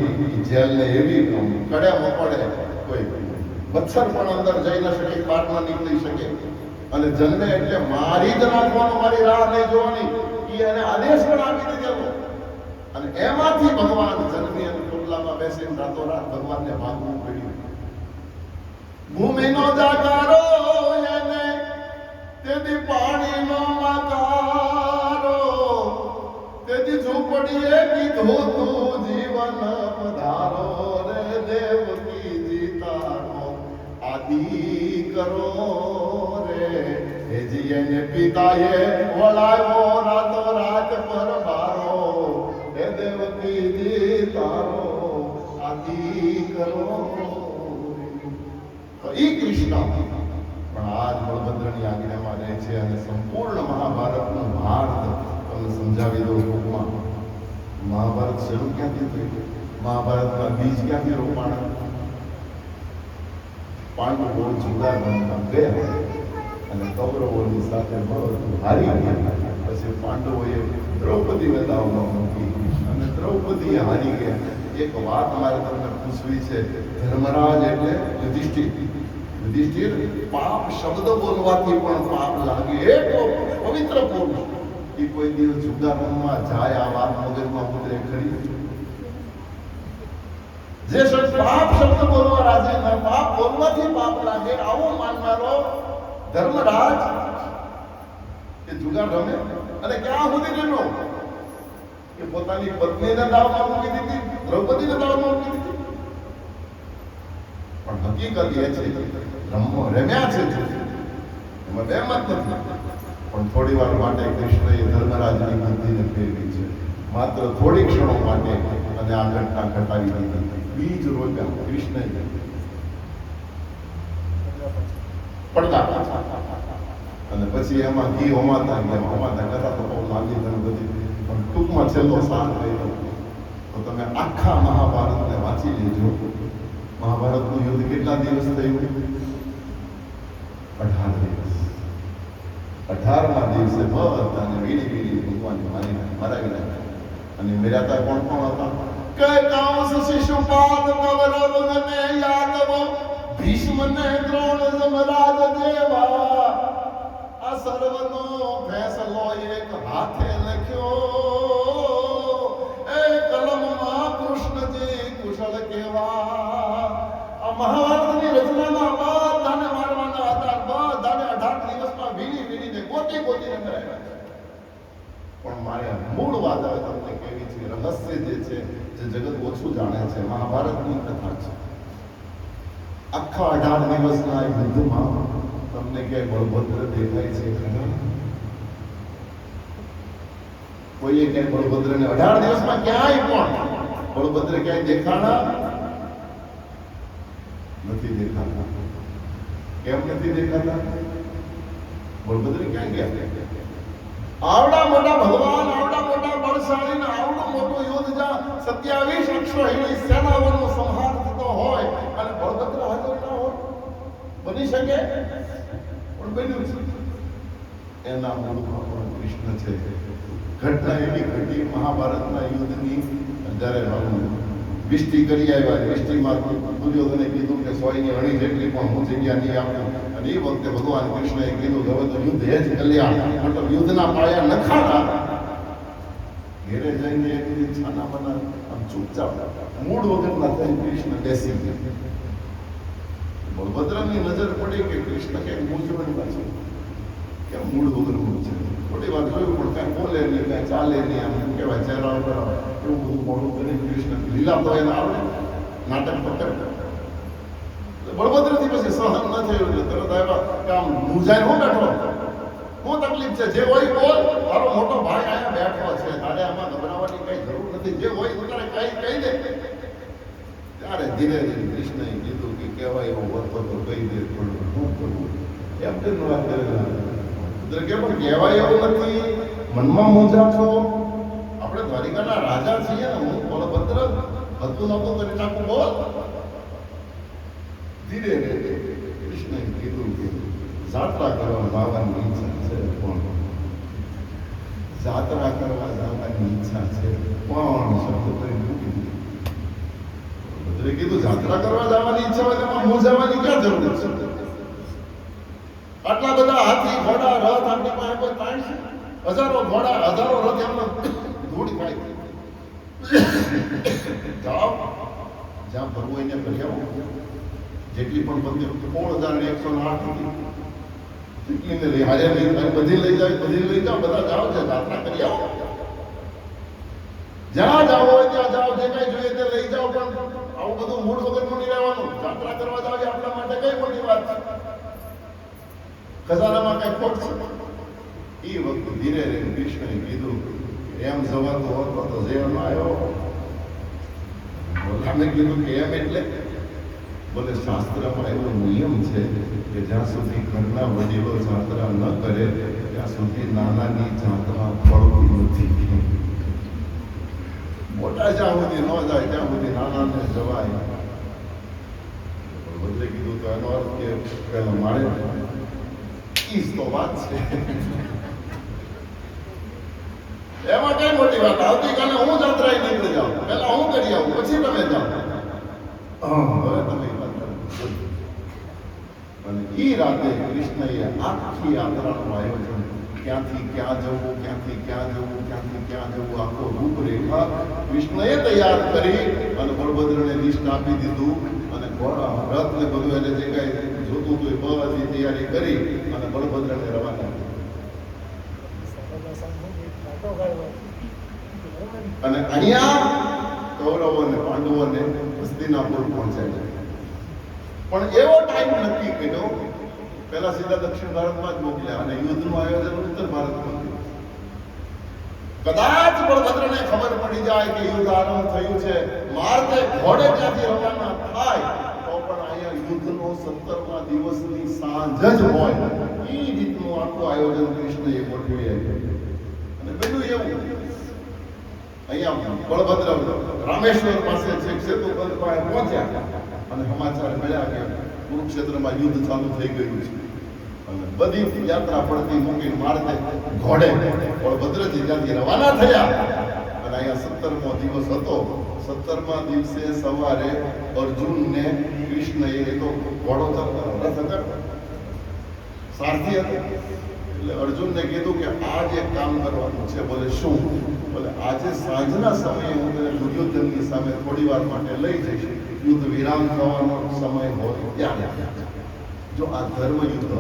જેલને એવી કડે મકોડે કોઈ મચ્છર પણ અંદર જઈ ન શકે, બહાર ન નીકળી શકે. અને જન્મે એટલે મારી જ નાખવાનો, મારી રાહ નહીં જોવાની, એ એને આદેશ પણ આપી દીધેલો. અને એમાંથી ભગવાન જન્મી અને ટોપલામાં બેસીને રાતોરાત ભગવાનને ભાગવું પડ્યું. ભૂમિનો જાકારો એને તેથી પાણીનો માકારો, તેથી ઝૂંપડીએ કીધું તું જીવન પધારો રે દેવકી જીતારો આદિ કરો રે. હેજી એને પિતાએ વળાવ્યો રાતો રાત પર બારો, હે દેવકી જીતારો આદિ કરો. તો ઈ કૃષ્ણ પણ આજ બળભદ્રની આજ્ઞામાં રહે છે. અને સંપૂર્ણ મહાભારતનો ભાર તમને સમજાવી દઉં ટૂંકમાં. મહાભારત શરૂ ક્યાંથી થયું? મહાભારતના બીજ ક્યાંથી રોપાણા? પાંડવો જુદા રમતા ગયા અને કૌરવોની સાથે હારી ગયા. પછી પાંડવોએ દ્રૌપદી વધાવવા મૂકી અને દ્રૌપદીએ હારી ગયા. એક વાત મારે તમને પૂછવી છે. ધર્મરાજ એટલે યુધિષ્ઠિર પાપ શબ્દ બોલવાથી પણ પાપ લાગે એટલો પવિત્ર પુરુષ, એ કોઈ દિવસ જુદા રંગમાં જાય? આ વાત મગજમાં ઉતરે ખરી? જે પાપ શબ્દ બોલવા રાજી ન, પાપ બોલવાથી પાપ લાગે આવું માનનારો ધર્મરાજ એ જુગાર રમે. અને ક્યાં સુધી રમ્યો કે પોતાની પત્નીને દાવમાં મૂકી દીધી, દ્રૌપદીને દાવમાં મૂકી દીધી. પણ હકીકત એ છે રમ્યા છે, એમાં બે મત નથી. પણ થોડી વાર માટે કૃષ્ણએ ધર્મરાજની બુદ્ધિને ફેરવી છે, માત્ર થોડી ક્ષણો માટે. અને આ ઘટના ઘટાવી દીધી. બીજ રોપ્યા કૃષ્ણએ પડતા. અને પછી એમાં ઘી હોમાતા ગયા. કથા તો બહુ લાંબી ઘણી બધી, પણ ટૂંકમાં છેલ્લો સાર રહ્યો તો તમે આખા મહાભારતને વાંચી લેજો. મહાભારતનું યુદ્ધ કેટલા દિવસ થયું? 18 દિવસ. 18મા દિવસે બધાને વીણી ભગવાનને મરાવી નાખ્યા. અને મેરાતા કોણ હતા? કે કંસ, શિશુપાલ, કૌરવ અને યાદવ, ભીષ્મ ને દ્રોણ, જમરાજ જેવા આ સર્વનો ફેસલો એક હાથે લખ્યો. એ કલમમાં કૃષ્ણજી કુશળ કેવા મહાભારતની રચનામાં બધાને મારવાના હતા, બધાને 18 દિવસમાં વીણીને ગોતીને મરાવ્યા. પણ મારે મૂળ વાત હવે તમને કેવી છે, રહસ્ય જે છે, જે જગત ઓછું જાણે છે, મહાભારતની કથા છે. આખા 18 દિવસના યુદ્ધમાં તમને ક્યાંય બળભદ્ર દેખાય છે ખરા? કોઈએ ક્યાંય બળભદ્રને 18 દિવસમાં ક્યાંય પણ બળભદ્ર ક્યાંય દેખાણા નથી દેખાતા. કેમ નથી દેખાતા? બળભદ્ર ક્યાં ગયા? આવડા મોટા ભગવાન, આવડા મોટા બળશાળી, આવડું મોટું યુદ્ધ જ્યાં 27 અક્ષોહિણી સેનાઓનો સંહાર થતો હોય અને બળભદ્ર હાજર ના હોય, બની શકે? પણ બન્યું છે. એના મૂળમાં પણ કૃષ્ણ છે. ઘટના એવી ઘટી મહાભારતના યુદ્ધની, જ્યારે વિષ્ટિ કરી આવ્યા. વિષ્ટિમાં દુર્યોધને કીધું કે 100 ની અણી જેટલી પણ હું જગ્યા નહીં આપું. અને એ વખતે ભગવાન કૃષ્ણએ કીધું હવે તો યુદ્ધ એ જ કલ્યાણ, મતલબ યુદ્ધના પાયા નખાતા. ઘેરે જઈને એક છાના બના આમ ચૂપચાપ મૂળ વગરના થઈ કૃષ્ણ બેસી ગયા. બળભદ્રની નજર પડી કે કૃષ્ણ ક્યાંક મૂંઝવણમાં છે, કેમ મૂળ વગરનું છે. થોડી વાર જોયું પણ કાંઈ બોલે નહીં, કાંઈ ચાલે નહીં, આમ કહેવાય ચહેરા ઉપર એવું બધું મોડું કરી કૃષ્ણ લીલા તો એને આવડે નાટક પકડ. બળભદ્રથી પછી સહન ન થયું એટલે તરત આવ્યા કે આમ મૂંઝાય હું બેઠો, શું તકલીફ છે, જે હોય બોલ, તારો મોટો ભાઈ અહીંયા બેઠો છે, તારે આમાં ગભરાવાની કઈ જરૂર નથી, જે હોય તો તારે કહી દે. ત્યારે ધીરે ધીરે કૃષ્ણએ કીધું કે કહેવાય એવો વર્તો તો કહી દે, પણ શું કરવું એમ કે વાત કરેલા. કે પણ કહેવાય એવું નથી, મનમાં મૂંઝા છો. આપણે દ્વારિકાના રાજા છીએ ને, હું બળભદ્ર હતું નહોતું કરી નાખું બોલ. ધીરે ધીરે કૃષ્ણએ કીધું કે જાત્રા કરવા જવાની ઈચ્છા છે, પણ જાત્રા કરવા જવાની ઈચ્છા છે, પણ શબ્દ કરી મૂકી દીધું. બળભદ્રે કીધું જાત્રા કરવા જવાની ઈચ્છા હોય તેમાં મૂંઝાવાની ક્યાં જરૂર છે? આટલા બધા હાથી ઘોડા રથ આપણી પાસે કોઈ તાણ છે? હજારો ઘોડા હજારો રથ એમને ધૂળ ખાય. જાઓ જ્યાં ફરવું એને કરી આવો. જેટલી પણ બંદી 16,108 હતી જેટલીને લઈ હારે લઈ બધી લઈ જાય, બધી લઈ જાઓ, બધા જાઓ છે જાત્રા કરી આવો. જ્યાં જાઓ હોય ત્યાં જાઓ, જે કઈ જોઈએ તે લઈ જાઓ, પણ આવું બધું મૂળ વગરનું નહીં રહેવાનું. જાત્રા કરવા જાવ આપણા માટે કઈ મોટી વાત છે? ખજાનામાં કઈ ખોટ છે? એ વખતે ધીરે ધીરે કૃષ્ણએ કીધું એમ જવાતો હતો તો જેમ આવ્યો. બોલાને કીધું કે એમ એટલે બોલે શાસ્ત્રમાં એવો નિયમ છે કે જ્યાં સુધી ઘરના વડીલો જાત્રા ન કરે ત્યાં સુધી નાનાની જાત્રા પડતી નથી. મોટા જ્યાં સુધી ન જાય ત્યાં સુધી નાનાને જવાય. બદલે કીધું તો એનો અર્થ કે પેલા મારે ઈ તો વાત છે. એમાં કઈ મોટી વાત? આવતીકાલે હું જાત્રાએ નીકળી જાઉં, પેલા હું કરી આવું, પછી તમે જાઓ. હવે તમે અને એ રાતે કૃષ્ણએ આખી યાત્રાનું આયોજન, ક્યાંથી ક્યાં જવું, ક્યાંથી ક્યાં જવું, ક્યાંથી ક્યાં જવું, આખો રૂપરેખા કૃષ્ણએ તૈયાર કરી અને બળભદ્રને લિસ્ટ આપી દીધું. અને ઘોડા રથ ને બધું એને જે કઈ જોતું હતું એ બધી તૈયારી કરી અને બળભદ્રને રવાના અને અહીંયા કૌરવો અને પાંડવોને હસ્તિનાપુર પહોંચાડ્યા. પણ એવો ટાઈમ નક્કી કર્યો, પહેલા સીધા દક્ષિણ ભારતમાં જ મોકલ્યા અને યુદ્ધનું આયોજન ઉત્તર ભારતમાં થયું. કદાચ બળભદ્રને ખબર પડી જાય કે યુદ્ધ આરંભ થયું છે, માર્ગે ઘોડે ત્યાંથી રવાના થાય તો પણ અહીંયા યુદ્ધનો 17મા દિવસની સાંજ જ હોય. એ રીતનું આખું આયોજન કૃષ્ણએ ગોઠવી આપ્યું. અને પેલું એવું અહીંયા બળભદ્ર રામેશ્વર પાસે છે, સેતુ બંધ પાસે પહોંચ્યા અને સમાચાર મળ્યા કે કુરુક્ષેત્રમાં યુદ્ધ ચાલુ થઈ ગયું છે. અને બધી યાત્રા પડતી મૂકીને માર્ગે ઘોડે બળભદ્રજી ત્યાંથી રવાના થયા. અને અહીંયા 17મો દિવસ હતો. 17મા દિવસે સવારે અર્જુનને કૃષ્ણએ તો ઘોડો રથ હતો, સારથી હતો, એટલે અર્જુનને કીધું કે આજ એક કામ કરવાનું છે. બોલે શું? બોલે આજે સાંજના સમયે હું તને દુર્યોધનની સામે થોડી વાર માટે લઈ જઈશ. યુદ્ધ વિરામ થવાનો સમય હોય ત્યારે જો આ ધર્મ યુદ્ધ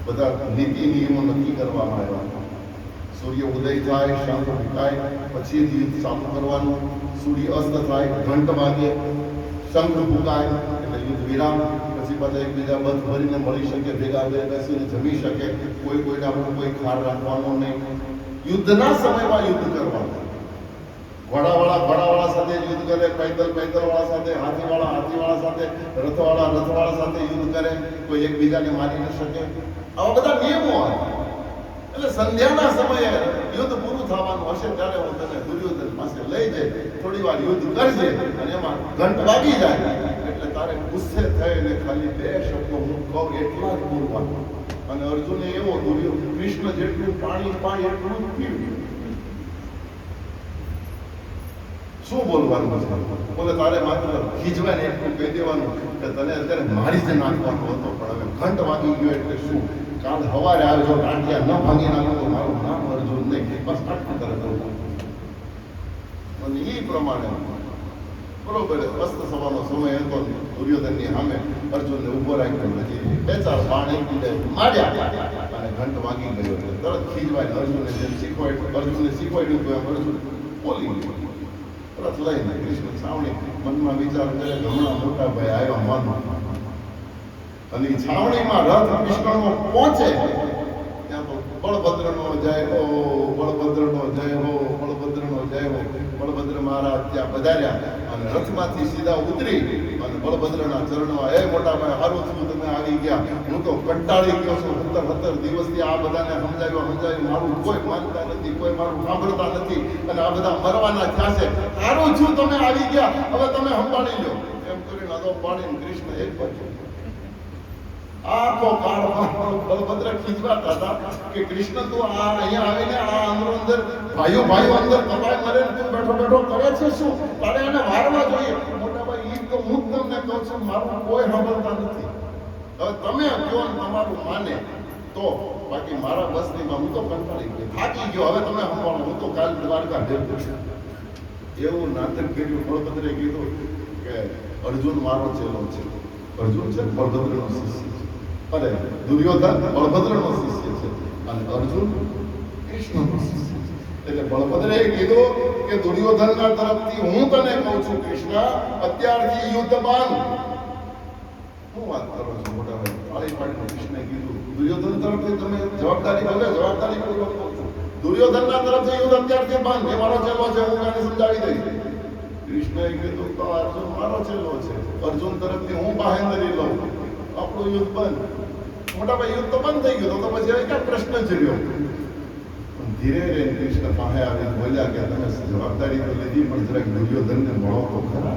બધા નીતિ નિયમો નક્કી કરવામાં આવ્યા, સૂર્ય ઉદય થાય, શંખ ફૂંકાય, પછી જ યુદ્ધ ચાલુ કરવાનું, સૂર્ય અસ્ત થાય, ઘંટ વાગે, શંખ ફૂંકાય એટલે યુદ્ધ વિરામ, પછી બધા એકબીજા બધ ભરીને મળી શકે, ભેગા બેસીને જમી શકે, કોઈ કોઈના પર કોઈ ખાર રાખવાનો નહીં. યુદ્ધના સમયમાં યુદ્ધ કરવાનું. ઘોડાવાળા સાથે યુદ્ધ કરે, પૈદલવાળા સાથે, હાથીવાળા સાથે, રથવાળા સાથે યુદ્ધ કરે, કોઈ એકબીજાને મારી ન શકે. આવા બધા નિયમો હોય. એટલે સંધ્યાના સમયે યુદ્ધ પૂરું થવાનું હશે ત્યારે હું તને દુર્યોધન પાસે લઈ જઈ, થોડી વાર યુદ્ધ કરજે, અને એમાં ઘંટ વાગી જાય એટલે તારે ગુસ્સે થઈને ખાલી 2 શબ્દો હું કહું એટલા જ બોલવાનું. અને અર્જુને એવો કૃષ્ણ જેટલું પાણી એટલું જ પીવું. શું બોલવાનું છે? બોલે તારે માત્ર ખીજવાને એટલું કહી દેવાનું કે તને અત્યારે મારી જ નાખવાનો હતો, પણ હવે ઘંટ વાગી ગયો એટલે શું, કાલ સવારે આવજો, ટાંટિયા ન ભાંગી નાખો તો મારું નામ અર્જુન નહીં, બસ આટલું કરે તો. અને એ પ્રમાણે બરોબર અસ્ત સવાનો સમય હતો, દુર્યોધનની સામે અર્જુનને ઉભો રાખ્યો, નથી 2-4 બાણ એકબીજા માર્યા અને ઘંટ વાગી ગયો એટલે તરત ખીજવાય. અર્જુને જેમ શીખવાડ્યું તો એમ અર્જુન બોલી ગયો. રથ લઈને કૃષ્ણ છાવણી મનમાં વિચાર કરે, હમણાં મોટા ભાઈ આવ્યા માનમાં, અને છાવણીમાં રથ કૃષ્ણનો પહોંચે ત્યાં તો બળભદ્રનો જય હો, બળભદ્રનો જય હો, બળભદ્રનો જય હો. બળભદ્ર મહારાજ ત્યાં પધાર્યા અને રથમાંથી સીધા ઉતરી અને બળભદ્રના ચરણમાં, એ મોટા ભાઈ સારું થયું તમે આવી ગયા, હું તો કંટાળી ગયો છું, 17 દિવસથી આ બધાને સમજાવ્યું, મારું કોઈ માનતા નથી, કોઈ મારું સાંભળતા નથી, અને આ બધા મરવાના થયા છે, સારું થયું તમે આવી ગયા, હવે તમે સંભાળી લો. એમ કરીને અદો પાડીને કૃષ્ણ એક બાજુ આખો કાળમાં બળભદ્ર ખીજવાતા હતા કે કૃષ્ણ તું આ અહીંયા આવીને આ અંદર ભાઈઓ અંદર કપાઈ મરે, તું બેઠો કરે છે શું? તારે એને મારવા જોઈએ. મોટા ભાઈ ઈ તો હું તમને કહું છું, મારું કોઈ સાંભળતા નથી. હવે તમે કહો ને તમારું માને તો, બાકી મારા બસની હું તો કંટાળી ગયો, થાકી ગયો, હવે તમે સંભાળો, હું તો કાલ દ્વારકા ભેગું છું. એવું નાટક કર્યું. બળભદ્રે કીધું કે અર્જુન મારો ચેલો છે. અર્જુન છે બળભદ્રનો શિષ્ય, અરે દુર્યોધન બળભદ્રનો શિષ્ય છે અને અર્જુન કૃષ્ણનો શિષ્ય છે. એટલે બળભદ્રે કીધું કે દુર્યોધનના તરફથી હું તને કહું છું કૃષ્ણ, અત્યારથી યુદ્ધ બંધ. શું વાત કરો છો મોટા ભાઈ? તાળી પાડીને કૃષ્ણે કીધું, દુર્યોધન તરફથી તમે જવાબદારી પૂર્વક કહું છું, દુર્યોધનના તરફથી યુદ્ધ અત્યારથી બંધ. એ મારો ચેલો છે, હું તને સમજાવી દઈશ. કૃષ્ણએ કીધું તો અર્જુન મારો ચેલો છે, અર્જુન તરફથી હું બાહેંધરી લઉં, આપણું યુદ્ધ બંધ. મોટા ભાઈ યુદ્ધ તો બંધ થઈ ગયું તો પછી ક્યાં પ્રશ્ન જ રહ્યો. ધીરે ધીરે કૃષ્ણ પાસે આવીને બોલ્યા કે તમે જવાબદારી તો લીધી, પણ જરાક દુર્યોધનને મળો તો ખરા.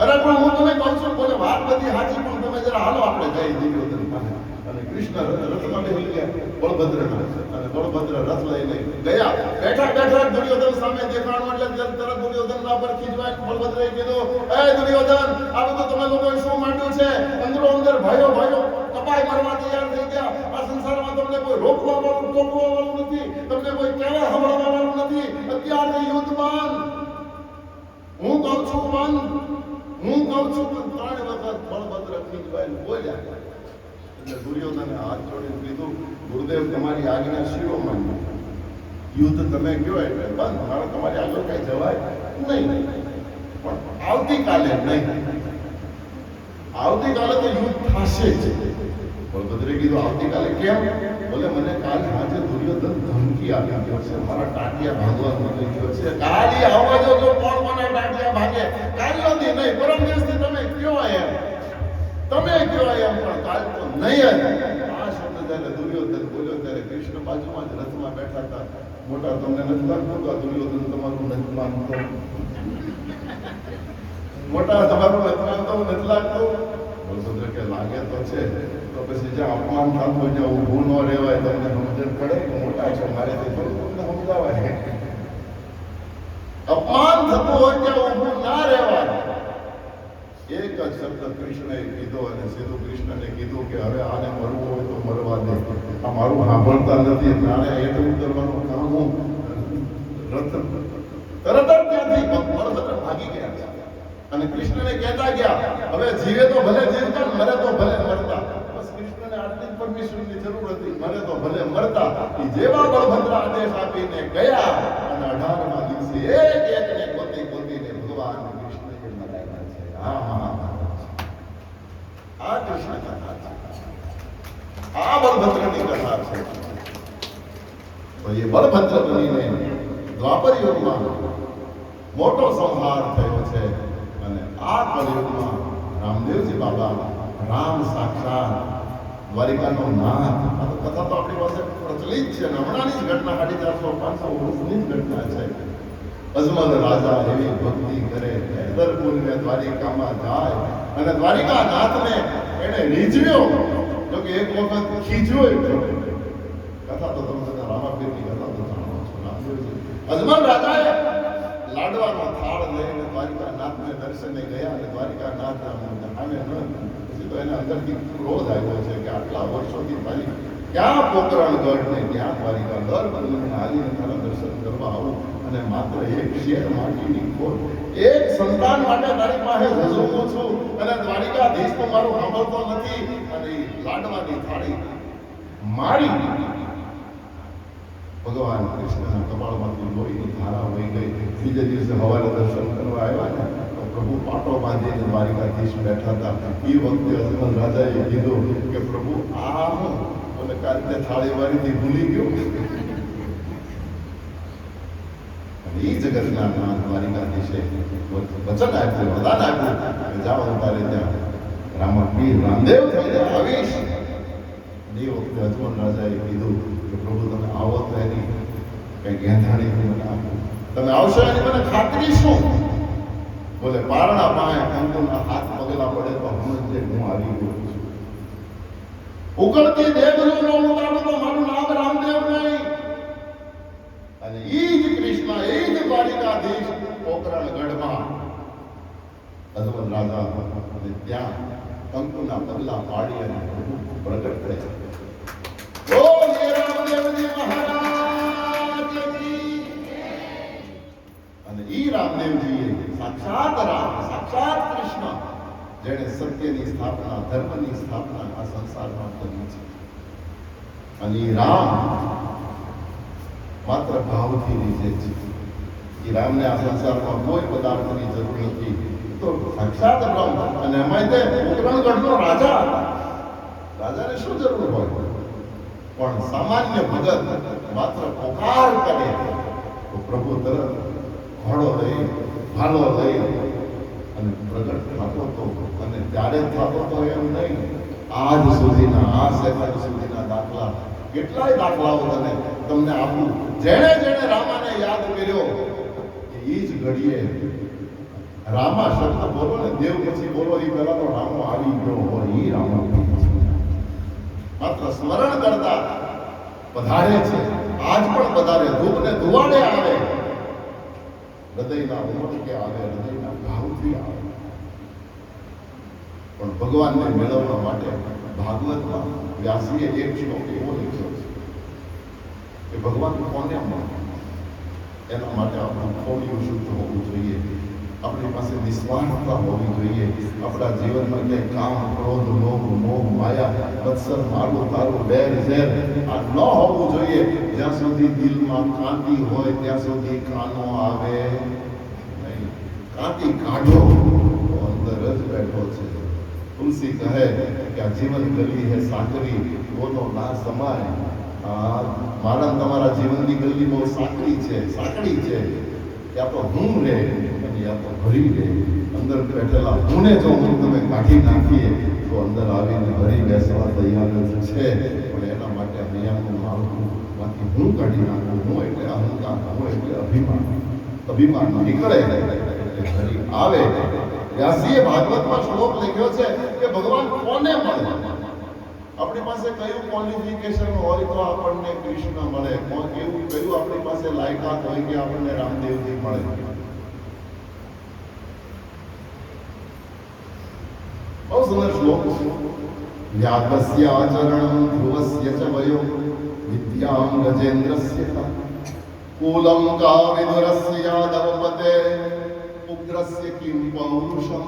અરે પણ હું તમે કહું છું, બોલે વાત બધી સાચી, પણ તમે જરા હાલો આપણે જઈ દુર્યોધન પાસે. અને કૃષ્ણ રથમાં બેસી ગયા બળભદ્રના, અને બળભદ્ર રથ લઈને ગયા. બેઠા દુર્યોધન સામે દેખાણું એટલે તરત દુર્યોધનના પર ખીજવાય. બળભદ્રએ કીધું, એ દુર્યોધન, આ બધું તમે લોકોએ શું માંડ્યું છે? અંદર ભાઈઓ કપાઈ મરવા તૈયાર થઈ ગયા. આ સંસારમાં તમને કોઈ રોકવા વાળું ટોકવા વાળું નથી, તમને કોઈ કહેવા સાંભળવા વાળું નથી. અત્યારથી યુદ્ધ બંધ. હું કહું છું બંધ, હું કહું છું. 3 વખત બળભદ્ર ખીજવાઈને બોલ્યા. એટલે દુર્યોધને હાથ જોડીને કીધું, ગુરુદેવ તમારી આજ્ઞા શિરોમણી, યુદ્ધ તમે કહો એટલે બંધ, મારે તમારી આગળ કઈ જવાય નહીં, પણ આવતીકાલે નહીં. આવતીકાલે તો યુદ્ધ થશે જ. બળભદ્રે કીધું આવતીકાલે કેમ? બોલે મને કાલે આજે દુર્યોધન ધમકી આપી ગયો છે, મારા ટાટિયા ભાંગવાનું થઈ ગયો છે. કાલે આવવા દો, જો કોણ મને ટાટિયા ભાંગે. કાલનો દી નહીં, પરમ દિવસથી તમે કયો એમ, પણ કાલ તો નહીં જ. આ શબ્દ જ્યારે દુર્યોધન બોલ્યો ત્યારે કૃષ્ણ બાજુમાં જ રથમાં બેઠા હતા. મોટા તમને નથી લાગતું કે દુર્યોધન તમારું નથી માનતો? મોટા તમારું નથી માનતો, નથી લાગતું? બળભદ્ર કે લાગે તો છે. તો પછી જ્યાં અપમાન થતું હોય ત્યાં ઊભું ન રહેવાય, તમને સમજણ પડે કે મોટા છો, મારેથી થોડું તમને સમજાવાય. અપમાન થતું હોય ત્યાં ઊભું ના રહેવાય. એક જ શબ્દ કૃષ્ણએ કીધો અને સીધું કૃષ્ણને કીધું કે હવે આને મરવું હોય તો મરવા દે, આ મારું સાંભળતા નથી. નાણે એટલું કરવાનું કામ હું રથ તરત જ ત્યાંથી બળભદ્ર ભાગી ગયા. અને કૃષ્ણને કહેતા ગયા હવે જીવે તો ભલે જીવતા ને મરે તો ભલે મરતા. બસ કૃષ્ણને આટલી જ પરમિશનની જરૂર હતી, મરે તો ભલે મરતા. એ જેવા બળભદ્ર આદેશ આપીને ગયા અને 18મા દિવસે એક એકને ગોતી ગોતીને ભગવાન કૃષ્ણએ મરાવ્યા છે. આ કૃષ્ણ કથા છે, આ બળભદ્રની કથા છે. તો એ બળભદ્ર બનીને દ્વાપર યુગમાં મોટો સંહાર થયો છે અને આ કળિયુગમાં રામદેવજી બાબા રામ સાક્ષાત દ્વારિકાનો નાથ. આ તો કથા તો આપણી પાસે પ્રચલિત છે અને હમણાંની જ ઘટના 450-500 વર્ષની જ ઘટના છે. અજમલ રાજા એવી ભક્તિ કરે, હૈદરપુરને દ્વારિકામાં જાય અને દ્વારિકા નાથને એને રીઝવ્યો. જો કે એક વખત ખીજ્યો કથા તો તમે બધા રામાપીરની કથા તો જાણો છો. રામદેવજી અજમલ રાજાએ લાડવાનો થાળ લઈને દ્વારિકા નાથને દર્શને ગયા અને દ્વારિકા નાથ આમે ન પછી તો એને અંદરથી ક્રોધ આવ્યો છે કે આટલા વર્ષોથી મારી ક્યાં પોકરણ ગઢ ને ક્યાં દ્વારિકા દર બંને હાલીને તારા દર્શન કરવા આવું અને માત્ર એક શેર માટીની ખોટ એક સંતાન માટે તારી પાસે ઝઝુમું છું અને દ્વારિકાધીશ તો મારું સાંભળતો નથી. અને લાડવાની થાળી મારી ભગવાન કૃષ્ણના કપાળમાંથી લોહીની ધારા વહી ગઈ. બીજે દિવસે સવારે દર્શન કરવા આવ્યા ને તો પ્રભુ પાટો બાંધીને દ્વારિકાધીશ બેઠા હતા. એ વખતે અજમલ રાજાએ કીધું કે પ્રભુ આ હું અને કાલે થાળી વાળીથી ભૂલી ગયો. એ જગતના નાથ દ્વારિકાધીશે વચન આપ્યું, વરદાન આપ્યું કે જાઓ તારે ત્યાં રામપીર રામદેવ થઈને આવીશ. એ વખતે અજમલ રાજાએ કીધું કે પ્રભુ તમે આવો તો એની કંઈ ગેંધાણી મને આપો, તમે આવશો એની મને ખાતરી શું? બોલે પારણા પાસે કંકુના હાથ પગલા પડે તો સમજજે હું આવી ગયો છું. ઉકળતી દેવનું ન ઉતારો તો મારું નામ રામદેવ નહીં. અને ઈ જ કૃષ્ણ, એ જ દ્વારિકાધીશ પોકરણ ગઢમાં અજમલ રાજા અને ત્યાં કંકુના પગલા પાડી અને પ્રગટ થયા. બોલે રામદેવજી મહારાજની. અને ઈ રામદેવજીએ સાક્ષાત રામ, સાક્ષાત કૃષ્ણ, જેણે સત્યની સ્થાપના, ધર્મની સ્થાપના આ સંસારમાં કરી છે. અને ઈ રામ માત્ર ભાવથી રીઝે છે. એ રામને આ સંસારમાં કોઈ પદાર્થની જરૂર નથી. તો સાક્ષાત બ્રહ્મ અને એમાં તે પોકરણગઢનો રાજા, રાજાને શું જરૂર હોય? પણ સામાન્ય ભગત માત્ર પોકાર કરે તો પ્રભુ તરત ઘોડો લઈ, ભાલો લઈ અને પ્રગટ થતો હતો. અને ત્યારે થતો તો એમ નહીં, આજ સુધીના, આ સેકન્ડ સુધીના દાખલા, કેટલાય દાખલાઓ તમને આપું. જેણે જેણે રામાને યાદ કર્યો એ જ ઘડીએ રામા શબ્દ બોલો ને દેવ પછી બોલો એ પહેલા તો રામો આવી ગયો હોય. એ રામા માત્ર સ્મરણ કરતા પધારે છે, આજ પણ પધારે. ધૂપ ને ધુવાડે આવે, હૃદયના ઉમળકે આવે, હૃદયના ભાવથી આવે. પણ ભગવાનને મેળવવા માટે ભાગવતમાં વ્યાસીએ એક શ્લોક એવો લખ્યો છે કે ભગવાન કોને મળે એના માટે આપણું ખોડિયું શુદ્ધ હોવું જોઈએ, આપણી પાસે નિસ્વાર્થતા હોવી જોઈએ. આપણા જીવનમાં ક્યાંય કામ, ક્રોધ, લોભ, મોહ, માયા, મત્સર, મારું તારું, બેર ઝેર આ ન હોવું જોઈએ. જ્યાં સુધી દિલમાં કાંતિ હોય ત્યાં સુધી કાનો આવે નહીં. કાંતિ કાઢો તો અંદર જ બેઠો છે. તુલસી કહે કે આ જીવન ગલી હે સાકરી, બોલો ના સમાય. મારા તમારા જીવનની ગલી બહુ સાંકડી છે, સાંકડી છે. યા તો હું રે અને યા તો ભરી રે. અંદર બેઠેલા હુંને જો હું તમે કાઢી નાખીએ તો અંદર આવીને ભરી બેસવા તૈયાર જ છે. પણ એના માટે અહીંયાનું માળખું માંથી હું કાઢી નાખું. હું એટલે અહંકાર, હું એટલે અભિમાન. અભિમાન નીકળે એટલે ભરી આવે. વ્યાસીએ ભાગવતમાં શ્લોક લખ્યો છે કે ભગવાન કોને મળે? આપણી પાસે કયું ક્વોલિફિકેશન હોય તો આપણને કૃષ્ણ મળે? એવું કયું આપણી પાસે લાયકાત હોય કે આપણને રામદેવજી મળે? બહુ સુંદર શ્લોક છે. વ્યાસસ્ય આચરણં ધ્રુવસ્ય ચ વયો વિદ્યાં ગજેન્દ્રસ્ય કુલં કા વિદુરસ્ય યાદવપતે ઉગ્રસ્ય કિમ પૌરુષમ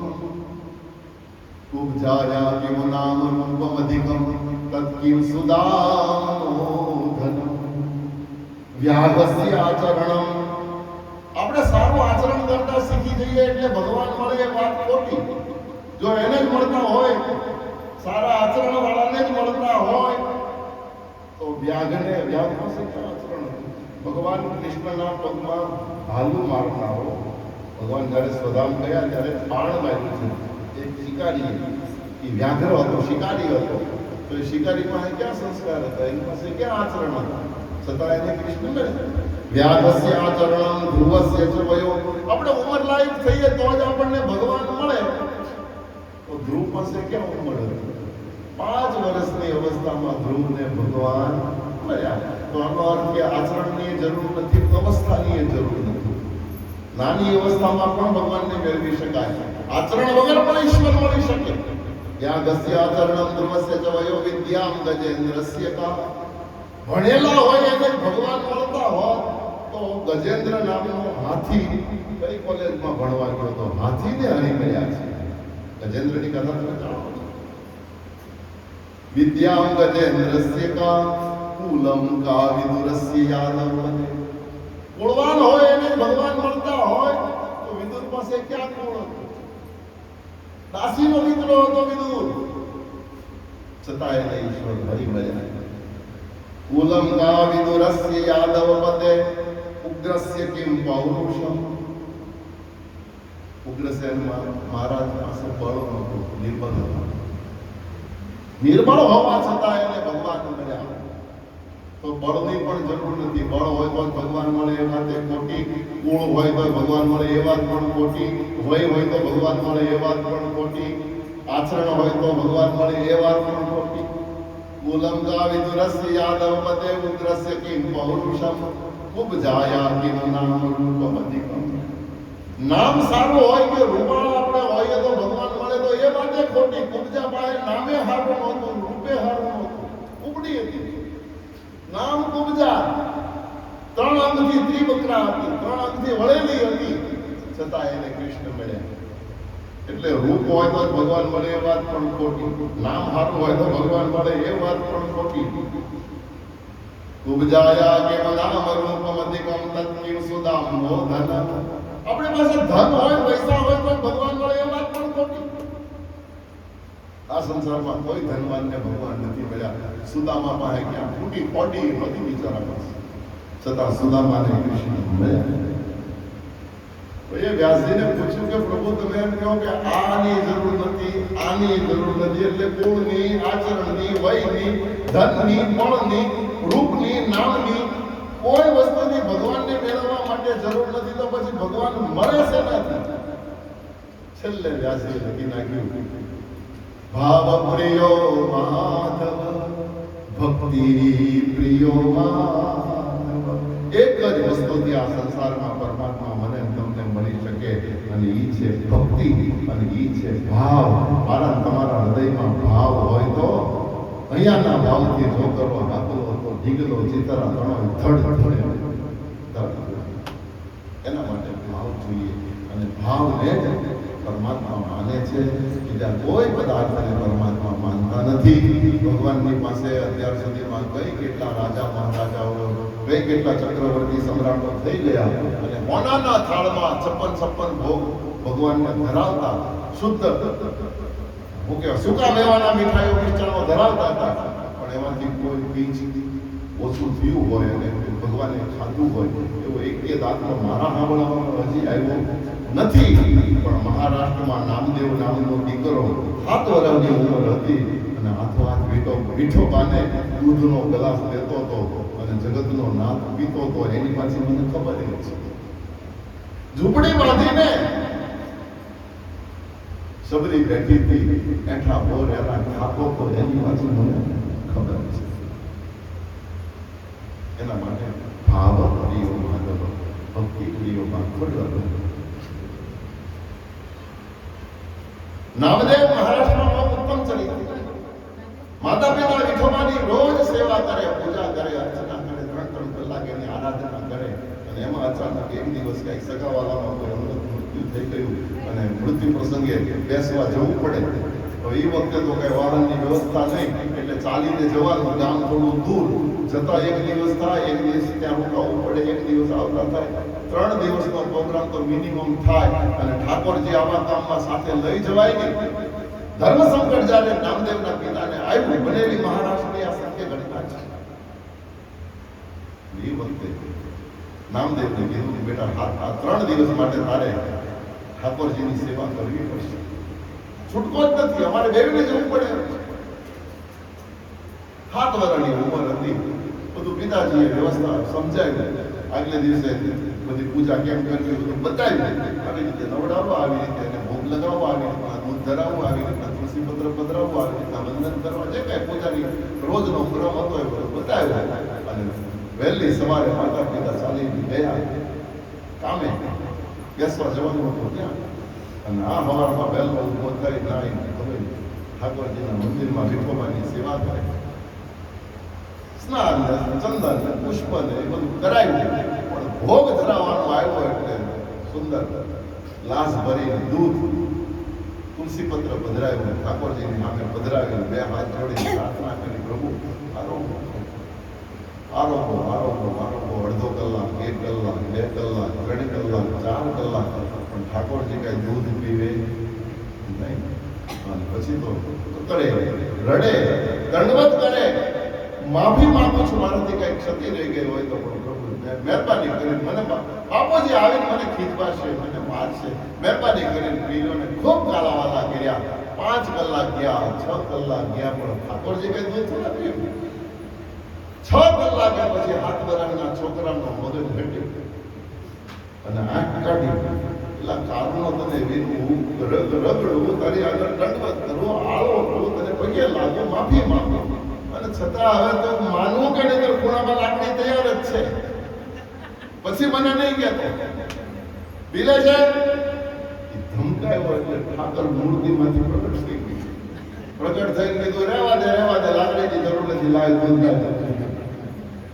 ઉપજાયા કિમ નામ રૂપમ અધિકમ તત્ કિમ સુદામનો ધનમ વ્યાગસ્ય આચરણમ. આપણે સારું આચરણ કરતા શીખી જઈએ એટલે ભગવાન મળે એ વાત ખોટી. જો એને જ મળતા હોય, સારા આચરણ વાળાને જ મળતા હોય તો વ્યાગ પાસે ક્યાં આચરણ? ભગવાન કૃષ્ણના પગમાં ભાલું મારનારો ભગવાન જયારે સ્વધામ ગયા ત્યારે બાણ માર્યું છે. એક શિકારી, એ વ્યાઘ્ર હતો, શિકારી હતો, તો એ શિકારી પાસે ક્યાં સંસ્કાર હતા, એની પાસે ક્યાં આચરણ હતા? છતાં એને કૃષ્ણ મળે. વ્યાઘસ્ય આચરણ ધ્રુવસ્ય ચ વયો. આપણે ઉંમર લાયક થઈએ તો જ આપણને ભગવાન મળે. તો ધ્રુવ પાસે ક્યાં ઉંમર હતી? 5 વર્ષની અવસ્થામાં ધ્રુવને ભગવાન મળ્યા. તો આનો અર્થ કે આચરણની જરૂર નથી, અવસ્થાની જરૂર નથી. નાની અવસ્થામાં પણ ભગવાનને મેળવી શકાય. આચરણ વગર પણ ઈશ્વર મળી શકે. વ્યાઘસ્ય આચરણમ ધ્રુવસ્ય ચ વયો વિદ્યામ ગજેન્દ્રસ્ય કા. ભણેલા હોય એને ભગવાન મળતા હોત તો ગજેન્દ્ર નામનો હાથી કઈ કોલેજમાં ભણવા ગયો તો હાથીને હરી મળ્યા છે. ગજેન્દ્રની કથા તમે જાણો છો. વિદ્યામ ગજેન્દ્રસ્ય કા કુલમ કા વિદુરસ્ય યાદવ. કુળવાન હોય એને ભગવાન મળતા હોય તો વિદુર પાસે ક્યાં કુળ હતું? દાસીનો દીકરો હતો વિદુર, છતાં એને ઈશ્વર હરી મળ્યા. કુલમ કા વિદુરસ્ય યાદવ પદે ઉગ્રસ્ય કિમ પૌરુષમ. ઉગ્રસેન મહારાજ પાસે બળ નહોતું, નિર્બળ હતા. નિર્બળ હોવા છતાં એને ભગવાન મળ્યા. તો બળની પણ જરૂર નથી. બળ હોય તો ભગવાન મળે એ વાત ખોટી. કુળ હોય તો ભગવાન મળે એ વાત પણ ખોટી. વય હોય તો ભગવાન મળે એ વાત પણ ખોટી. આચરણ હોય તો ભગવાન મળે એ વાત પણ ખોટી. કુલમ કા વિદુરસ્ય યાદવ પદે ઉગ્રસ્ય કિમ પૌરુષમ ઉપજાયા કિમ નામ રૂપમ અધિકમ. નામ સારું હોય કે રૂપાળા આપણે હોઈએ તો ભગવાન મળે તો એ વાતે ખોટી. કુબજા પાસે નામે હારું નહોતું, રૂપે હારું નહોતું, કુબડી હતી. નામ કુબજા 3 અંગથી ત્રિવક્રા હતી, 3 અંગથી વળેલી હતી, છતાં એને કૃષ્ણ મળ્યા. એટલે રૂપ હોય તો ભગવાન મળે એ વાત પણ ખોટી. નામ સારું હોય તો ભગવાન મળે એ વાત પણ ખોટી. ઉપજાયા કે નામ રૂપમ અધિકમ તત્ કિમ સુદામનો ધન. આપણી પાસે ધન હોય, પૈસા હોય તો ભગવાન મળે એ વાત પણ ખોટી. આ સંસારમાં કોઈ ધનવાનને ભગવાન નથી મળ્યા. સુદામા પાસે ક્યાં ફૂટી ફોડી નથી બિચારા પાસે, છતાં સુદામાને કૃષ્ણ મળ્યા. તો એ વ્યાસજીને પૂછ્યું કે પ્રભુ તમે એમ કહો કે આની જરૂર નથી, આની જરૂર નથી, એટલે કુળની, આચરણની, વયની, ધનની, બળની, રૂપની, નામની કોઈ વસ્તુની ભગવાનને મેળવવા માટે જરૂર નથી. તો પછી ભગવાન મળે છે નથી? છેલ્લે વ્યાસજી લખી નાખ્યું ભાવ પ્રિયો માધવ ભક્તિ પ્રિયો માધવ. એક જ વસ્તુથી આ સંસારમાં પરમાત્મા મને તમને મળી શકે અને ઈ છે ભક્તિ અને ઈ છે ભાવ. મારા તમારા હૃદયમાં ભાવ હોય તો અહીંયાના ભાવથી જો કરો હાકલો તો ઢીગલો ચિતરા તણો ધડ ધડ. એના માટે ભાવ જોઈએ અને ભાવને જ પરમાત્મા માને છે. બીજા કોઈ પદાર્થને પરમાત્મા માનતા નથી. ભગવાનની પાસે અત્યાર સુધીમાં કઈ કેટલા રાજા મહારાજાઓ, કઈ કેટલા ચક્રવર્તી સમ્રાટો થઈ ગયા અને મોનાના થાળમાં 56 ભોગ ભગવાનને ધરાવતા, શુદ્ધ સૂકા મેવાના મીઠાઈઓ મિષ્ટાનો ધરાવતા હતા. પણ એમાંથી કોઈ બીજ ઓછું થયું હોય અને ભગવાને ખાધું હોય એવો એક દાખલો મારા સાંભળવામાં હજી આવ્યો નથી. પણ મહારાષ્ટ્રમાં નામદેવ નામનો દીકરો 7 વર્ષની ઉંમર હતી અને હાથો મીઠો પાને દૂધનો ગ્લાસ લેતો હતો અને જગતનો નાથ પીતો હતો. એની પાછી મને ખબર છે. ઝૂંપડી બાંધીને સબરી બેઠી હતી, એઠા બોર એના ખાતો તો એની પાછી મને ખબર છે. એના માટે ભાવ પ્રિયો માધવ ભક્તિ પ્રિયોમાં ખોડવા. નામદેવ મહારાષ્ટ્રમાં ઉત્તમ ચરિત્ર. માતા પિતા વિઠોબાની રોજ સેવા કરે, પૂજા કરે, અર્ચના કરે, 3 કલાક એની આરાધના કરે અને એમાં અચાનક એક દિવસ કઈ સગાવાલામાં કોઈ મૃત્યુ થઈ ગયું અને મૃત્યુ પ્રસંગે બેસવા જવું પડે. તો એ વખતે તો કઈ વાહનની વ્યવસ્થા નહીં, એટલે ચાલીને જવાનું, ગામ થોડું દૂર, જતા એક દિવસ થાય, એક દિવસ ત્યાં રોકાવું પડે, એક દિવસ આવતા થાય, 3 દિવસનો પ્રોગ્રામ તો મિનિમમ થાય. અને ઠાકોરજી આવા કામમાં સાથે લઈ જવાય નહીં. ધર્મ સંકટ જ્યારે નામદેવના પિતાને આવ્યું, બનેલી મહારાષ્ટ્રની આ સત્ય ઘટના છે. એ વખતે નામદેવને કીધું કે બેટા આ 3 દિવસ માટે તારે ઠાકોરજીની સેવા કરવી પડશે, છૂટકો જ નથી, અમારે બેવીને જવું પડે. 7 વર્ષની ઉંમર હતી. બધું પિતાજીએ વ્યવસ્થા સમજાવી, આગલે દિવસે બધી પૂજા કેમ કરવી બધું બતાવ્યું. આવી રીતે નવડાવવા, આવી રીતે એને ભોગ લગાવવા, આવી રીતના દૂધ ધરાવવા, આવી રીતના તુલસી પત્ર પધરાવવા, આવી રીતના વંદન કરવા, જે કઈ પૂજાની રોજનો ક્રમ હતો એ બધું બતાવ્યો. અને વહેલી સવારે માતા પિતા ચાલીને ગયા કામે, બેસવા જવાનું હતું ત્યાં. અને આ સવારમાં વહેલો ઉભો થઈ નાઈને હવે ઠાકોરજીના મંદિરમાં વિઠોબાની સેવા કરે. સ્નાન ચંદન પુષ્પ ને એ બધું કરાવ્યું, પણ ભોગ ધરાવવાનો આવ્યો એટલે સુંદર ગ્લાસ ભરીને દૂધ તુલસી પત્ર પધરાવ્યું, ઠાકોરજીની સામે પધરાવ્યું, 2 હાથ જોડીને પ્રાર્થના કરી, પ્રભુ આરોગો આરોગો આરોગો આરોગો. અડધો કલાક, 1 કલાક, 2 કલાક, 3 કલાક, 4 કલાક, પણ ઠાકોરજી કઈ દૂધ પીવે નહીં. અને પછી તો કરે, રડે, દંડવત કરે, માફી માંગુ છું, મારાથી કઈ ક્ષતિ રહી ગઈ હોય તો પણ પ્રભુ મહેરબાની કરીને મને, બાપુજી આવીને મને ખીજવાશે, મને મારશે, મહેરબાની કરીને પીરોને ખૂબ ગાળાવાલા કર્યા. 5 કલાક ગયા, 6 કલાક ગયા, પણ ઠાકોરજી કઈ દૂધ ન પીવું. 6 કલાક પછી 7 વર્ષના છોકરાનો મગજ ઘટ્યું અને આંખ કાઢી. એટલા કારણો તને વિનવું, રગડવું, તારી આગળ દંડવત કરવો, આળો કરવો, તને પગે લાગો, માફી માંગો. અને છતાં હવે તો માનવું કે નહીં, ખૂણામાં લાકડી તૈયાર જ છે. પછી મને નહીં કહેતો બિલે છે ધમકાયો એટલે ઠાકર મૂર્તિમાંથી પ્રગટ થઈ ગઈ. પ્રગટ થઈને કીધું રહેવા દે લાકડીની જરૂર નથી, લાય દૂધ.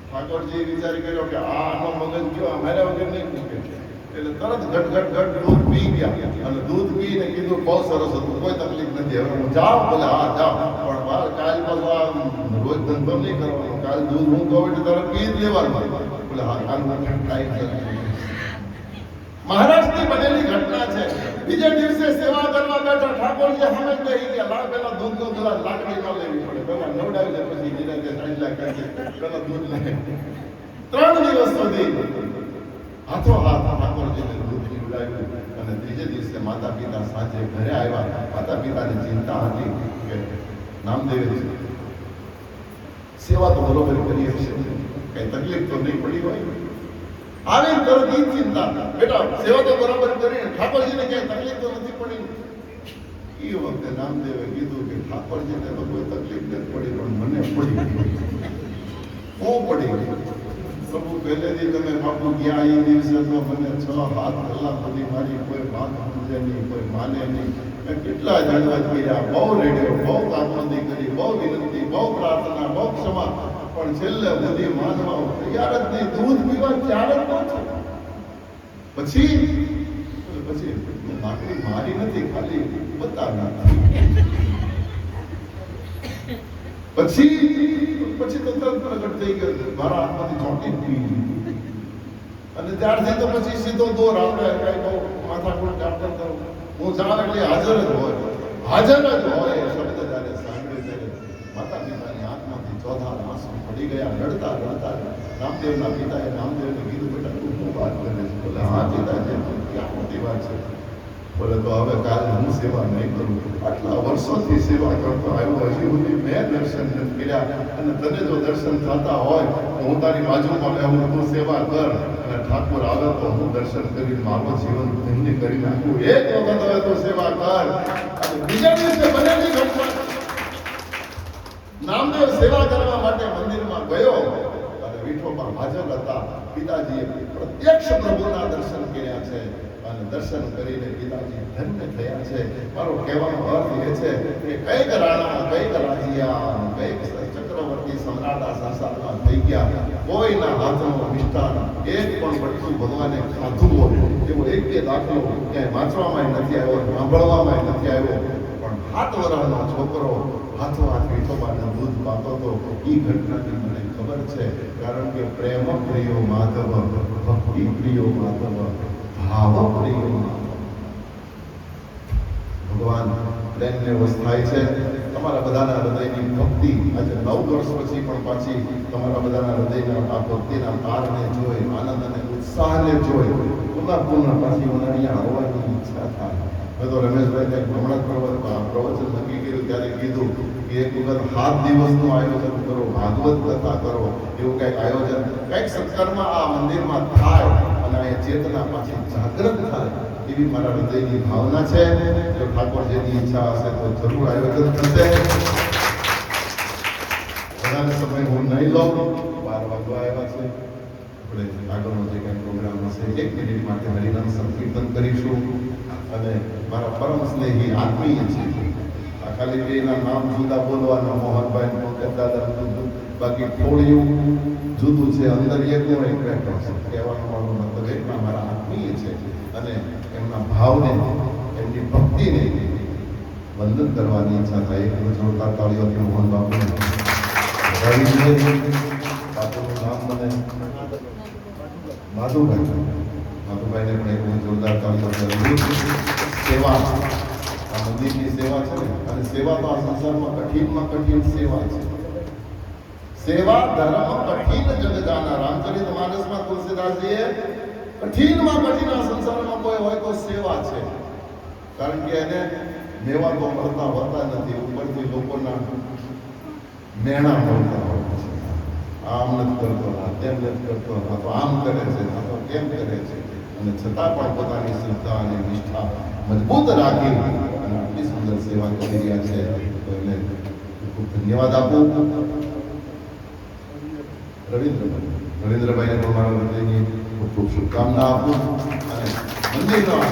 ઠાકોરજી વિચારી કર્યો કે આનો મગજ ગયો, મારા વગર નહીં મૂકે, એટલે તરત ઘટ દૂધ પી ગયા. અને દૂધ પીને કીધું બહુ સરસ હતું, કોઈ તકલીફ નથી, હવે હું જાઉં. બોલે હા જાઓ, પણ કાલ પાછું રોજ ધંધો નહીં કરવાનો, કાલ દૂધ હું કહું એટલે તરત પી જ લેવાનું. બોલે હા કાલ મહારાષ્ટ્રની બનેલી ઘટના છે. બીજે દિવસે સેવા કરવા બેઠા, ઠાકોરજી સામે જ કહી ગયા, લાવ પેલા દૂધનો ગ્લાસ, લાકડી ન લેવી પડે, પેલા નવડાવી લે, પછી ધીરે પેલા દૂધ લે. 3 દિવસ સુધી હાથો હાથ ઠાકોરજીને દૂધ પીવડાવ્યું. અને ત્રીજે દિવસે માતા પિતા સાંજે ઘરે આવ્યા. માતા પિતાને ચિંતા હતી કે નામદેવે સેવા તો બરોબર કરી હશે, કઈ તકલીફ તો નહીં પડી હોય. આવી તરત ઈ ચિંતા, બેટા સેવા તો બરોબર કરી, ઠાકોરજીને ક્યાંય તકલીફ તો નથી પડી. એ વખતે નામદેવે કીધું કે ઠાકોરજીને તો કોઈ તકલીફ નથી પડી, પણ મને પડી. હું પડી પ્રભુ, પહેલેથી તમે બાપુ ગયા એ દિવસે તો મને 6-7 કલાક સુધી મારી કોઈ વાત સમજે નહીં, કોઈ માને નહીં. મેં કેટલા દંડવત કર્યા, બહુ રેડ્યો, બહુ કામોદી કરી, બહુ વિનંતી, બહુ પ્રાર્થના, બહુ ક્ષમા, પણ છેલ્લે બધી માનવા તૈયાર જ નહીં. દૂધ પીવા ત્યારે જ પહોંચો. પછી લાકડી મારી નથી, ખાલી બતાવી. પછી તો તરત પ્રગટ થઈ ગયો, મારા હાથમાંથી ચોંટી પી. અને ત્યારથી તો પછી સીધો દોર, આપણે કઈ બહુ માથાકૂટ ચાપણ કરો, હું જાણ એટલે હાજર જ હોય. શબ્દ જ્યારે સાંભળ્યો ત્યારે માતા પિતાની આંખમાંથી ચોથા આંસુ પડી ગયા. રડતા રામદેવના પિતાએ નામદેવને કીધું, બેટા તું શું વાત કરે છે? બોલે હા પિતાજી, ક્યાં મોટી વાત છે. બોલે તો હવે કાલે હું સેવા નહીં કરું. આટલા વર્ષોથી સેવા કરતો આવ્યો, હજી સુધી મેં દર્શન નથી કર્યા. અને તને જો દર્શન થતા હોય તો હું તારી બાજુમાં બેહું, તું સેવા કર. અને ઠાકોર આવે તો હું દર્શન કરી મારું જીવન ધન્ય કરી નાખું. એક વખત હવે તો સેવા કર. અને બીજા દિવસે બનેલી ઘટના, નામદેવ સેવા કરવા માટે મંદિરમાં ગયો અને વિઠોબા હાજર હતા. પિતાજીએ પ્રત્યક્ષ પ્રભુના દર્શન કર્યા છે. અને દર્શન કરીને પિતાજી ધન્ય થયા છે. મારો કહેવાનો અર્થ એ છે કે કઈક રાણા, કઈક રાજીયા, કઈક ચક્રવર્તી સમ્રાટા સંસારમાં થઈ ગયા. કોઈના હાથનો મિષ્ટાન એક પણ બટકું ભગવાને ખાધું હોય એવો એક બે દાખલો ક્યાંય વાંચવામાં નથી આવ્યો, સાંભળવામાં નથી આવ્યો. પણ 7 વર્ષનો છોકરો હાથો હાથ વિઠોબાને દૂધ પાતો તો એ ઘટનાની મને ખબર છે. કારણ કે પ્રેમ પ્રિયો માધવ, ભક્તિ પ્રિયો માધવ, ભાવ પ્રિયો માધવ. ભગવાન પ્રેમને વશ થાય છે. તમારા બધાના હૃદયની ભક્તિ આજે 9 વર્ષ પછી પણ પાછી તમારા બધાના હૃદયના આ ભક્તિના પારને જોઈ, આનંદ અને ઉત્સાહને જોઈ પુનઃ પાછી મને અહીંયા આવવાની ઈચ્છા થાય. મેં તો રમેશભાઈને હમણાં પ્રવચન નક્કી કર્યું ત્યારે કીધું કે એક વખત 7 દિવસનું આયોજન કરો, ભાગવત કથા કરો, એવું કંઈક આયોજન, કંઈક સત્કર્મ આ મંદિરમાં થાય અને અહીંયા ચેતના પાછી જાગૃત થાય એવી મારા હૃદયની ભાવના છે. જો ઠાકોરજીની ઈચ્છા હશે તો જરૂર આયોજન થશે. ઘણા સમય હું નહીં લઉં, 12 વાગવા આવ્યા છે. આપણે આગળનો જે કંઈ પ્રોગ્રામ હશે 1 મિનિટ માટે હરિનામ સંકીર્તન કરીશું. અને મારા પરમ સ્નેહી આત્મીય છે, આ ખાલી બેના નામ જુદા બોલવાના, મોહનભાઈ પંકજદાદા, બાકી થોડું જુદું છે, અંદર એકનો એક બેઠો છે. કહેવાનો મારો મતલબ એટલા મારા આત્મીય છે અને એમના ભાવને, એમની ભક્તિને વંદન કરવાની ઈચ્છા થાય. એક જોરદાર તાળીઓથી મોહન બાપુને બાપુનું નામ મને માધુભાઈને પણ એક જોરદાર તાળીઓ. સેવા, આ મંદિરની સેવા છે ને, અને સેવા તો આ સંસારમાં કઠિનમાં કઠિન સેવા છે. સેવા ધર્મ કઠિન જગ જાના. રામચરિતમાનસમાં તુલસીદાસજીએ કઠિનમાં કઠિન આ સંસારમાં કોઈ હોય તો સેવા છે. કારણ કે એને મેવા તો મળતા હોતા નથી, ઉપરથી લોકોના મેણા મળતા હોય છે. આમ નથી કરતો, તેમ નથી કરતો, તો આમ કરે છે, તો કેમ કરે છે, અને છતાં પણ પોતાની શ્રદ્ધા અને નિષ્ઠા મજબૂત રાખી અને આટલી સુંદર સેવા કરી રહ્યા છે. તો એને ખૂબ ધન્યવાદ આપું. રવિન્દ્રભાઈને પણ મારા હૃદયની ખૂબ ખૂબ શુભકામના આપું. અને મંદિરના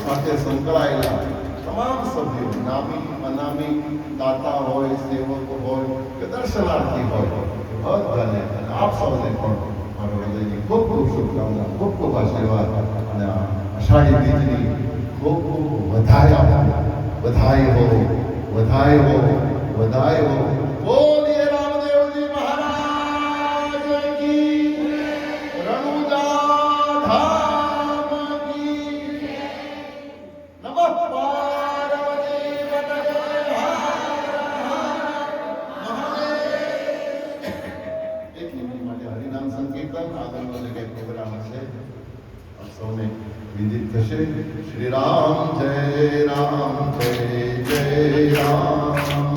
સાથે સંકળાયેલા તમામ સભ્યો, નામી અનામી, દાતા હોય, સેવકો હોય કે દર્શનાર્થી હોય, બધાને અને આપ સૌને પણ મારા હૃદયની ખૂબ ખૂબ શુભકામના, ખૂબ ખૂબ આશીર્વાદ અને આ અષાઢી બીજની ખૂબ ખૂબ વધાય હો, વધાય હો, વધાય હો. બોલીએ રામદેવજી મહારાજ કી, રણુજા ધામ કી. નમઃ પાર્વતી પતये મહાદેવ. એક મિનિટ માટે હરિનામ સંકીર્તન, આગળનો જે કંઈ પ્રોગ્રામ હશે આપ સૌને વિદિત થશે. શ્રી રામ જય રામ, જય જય રામ.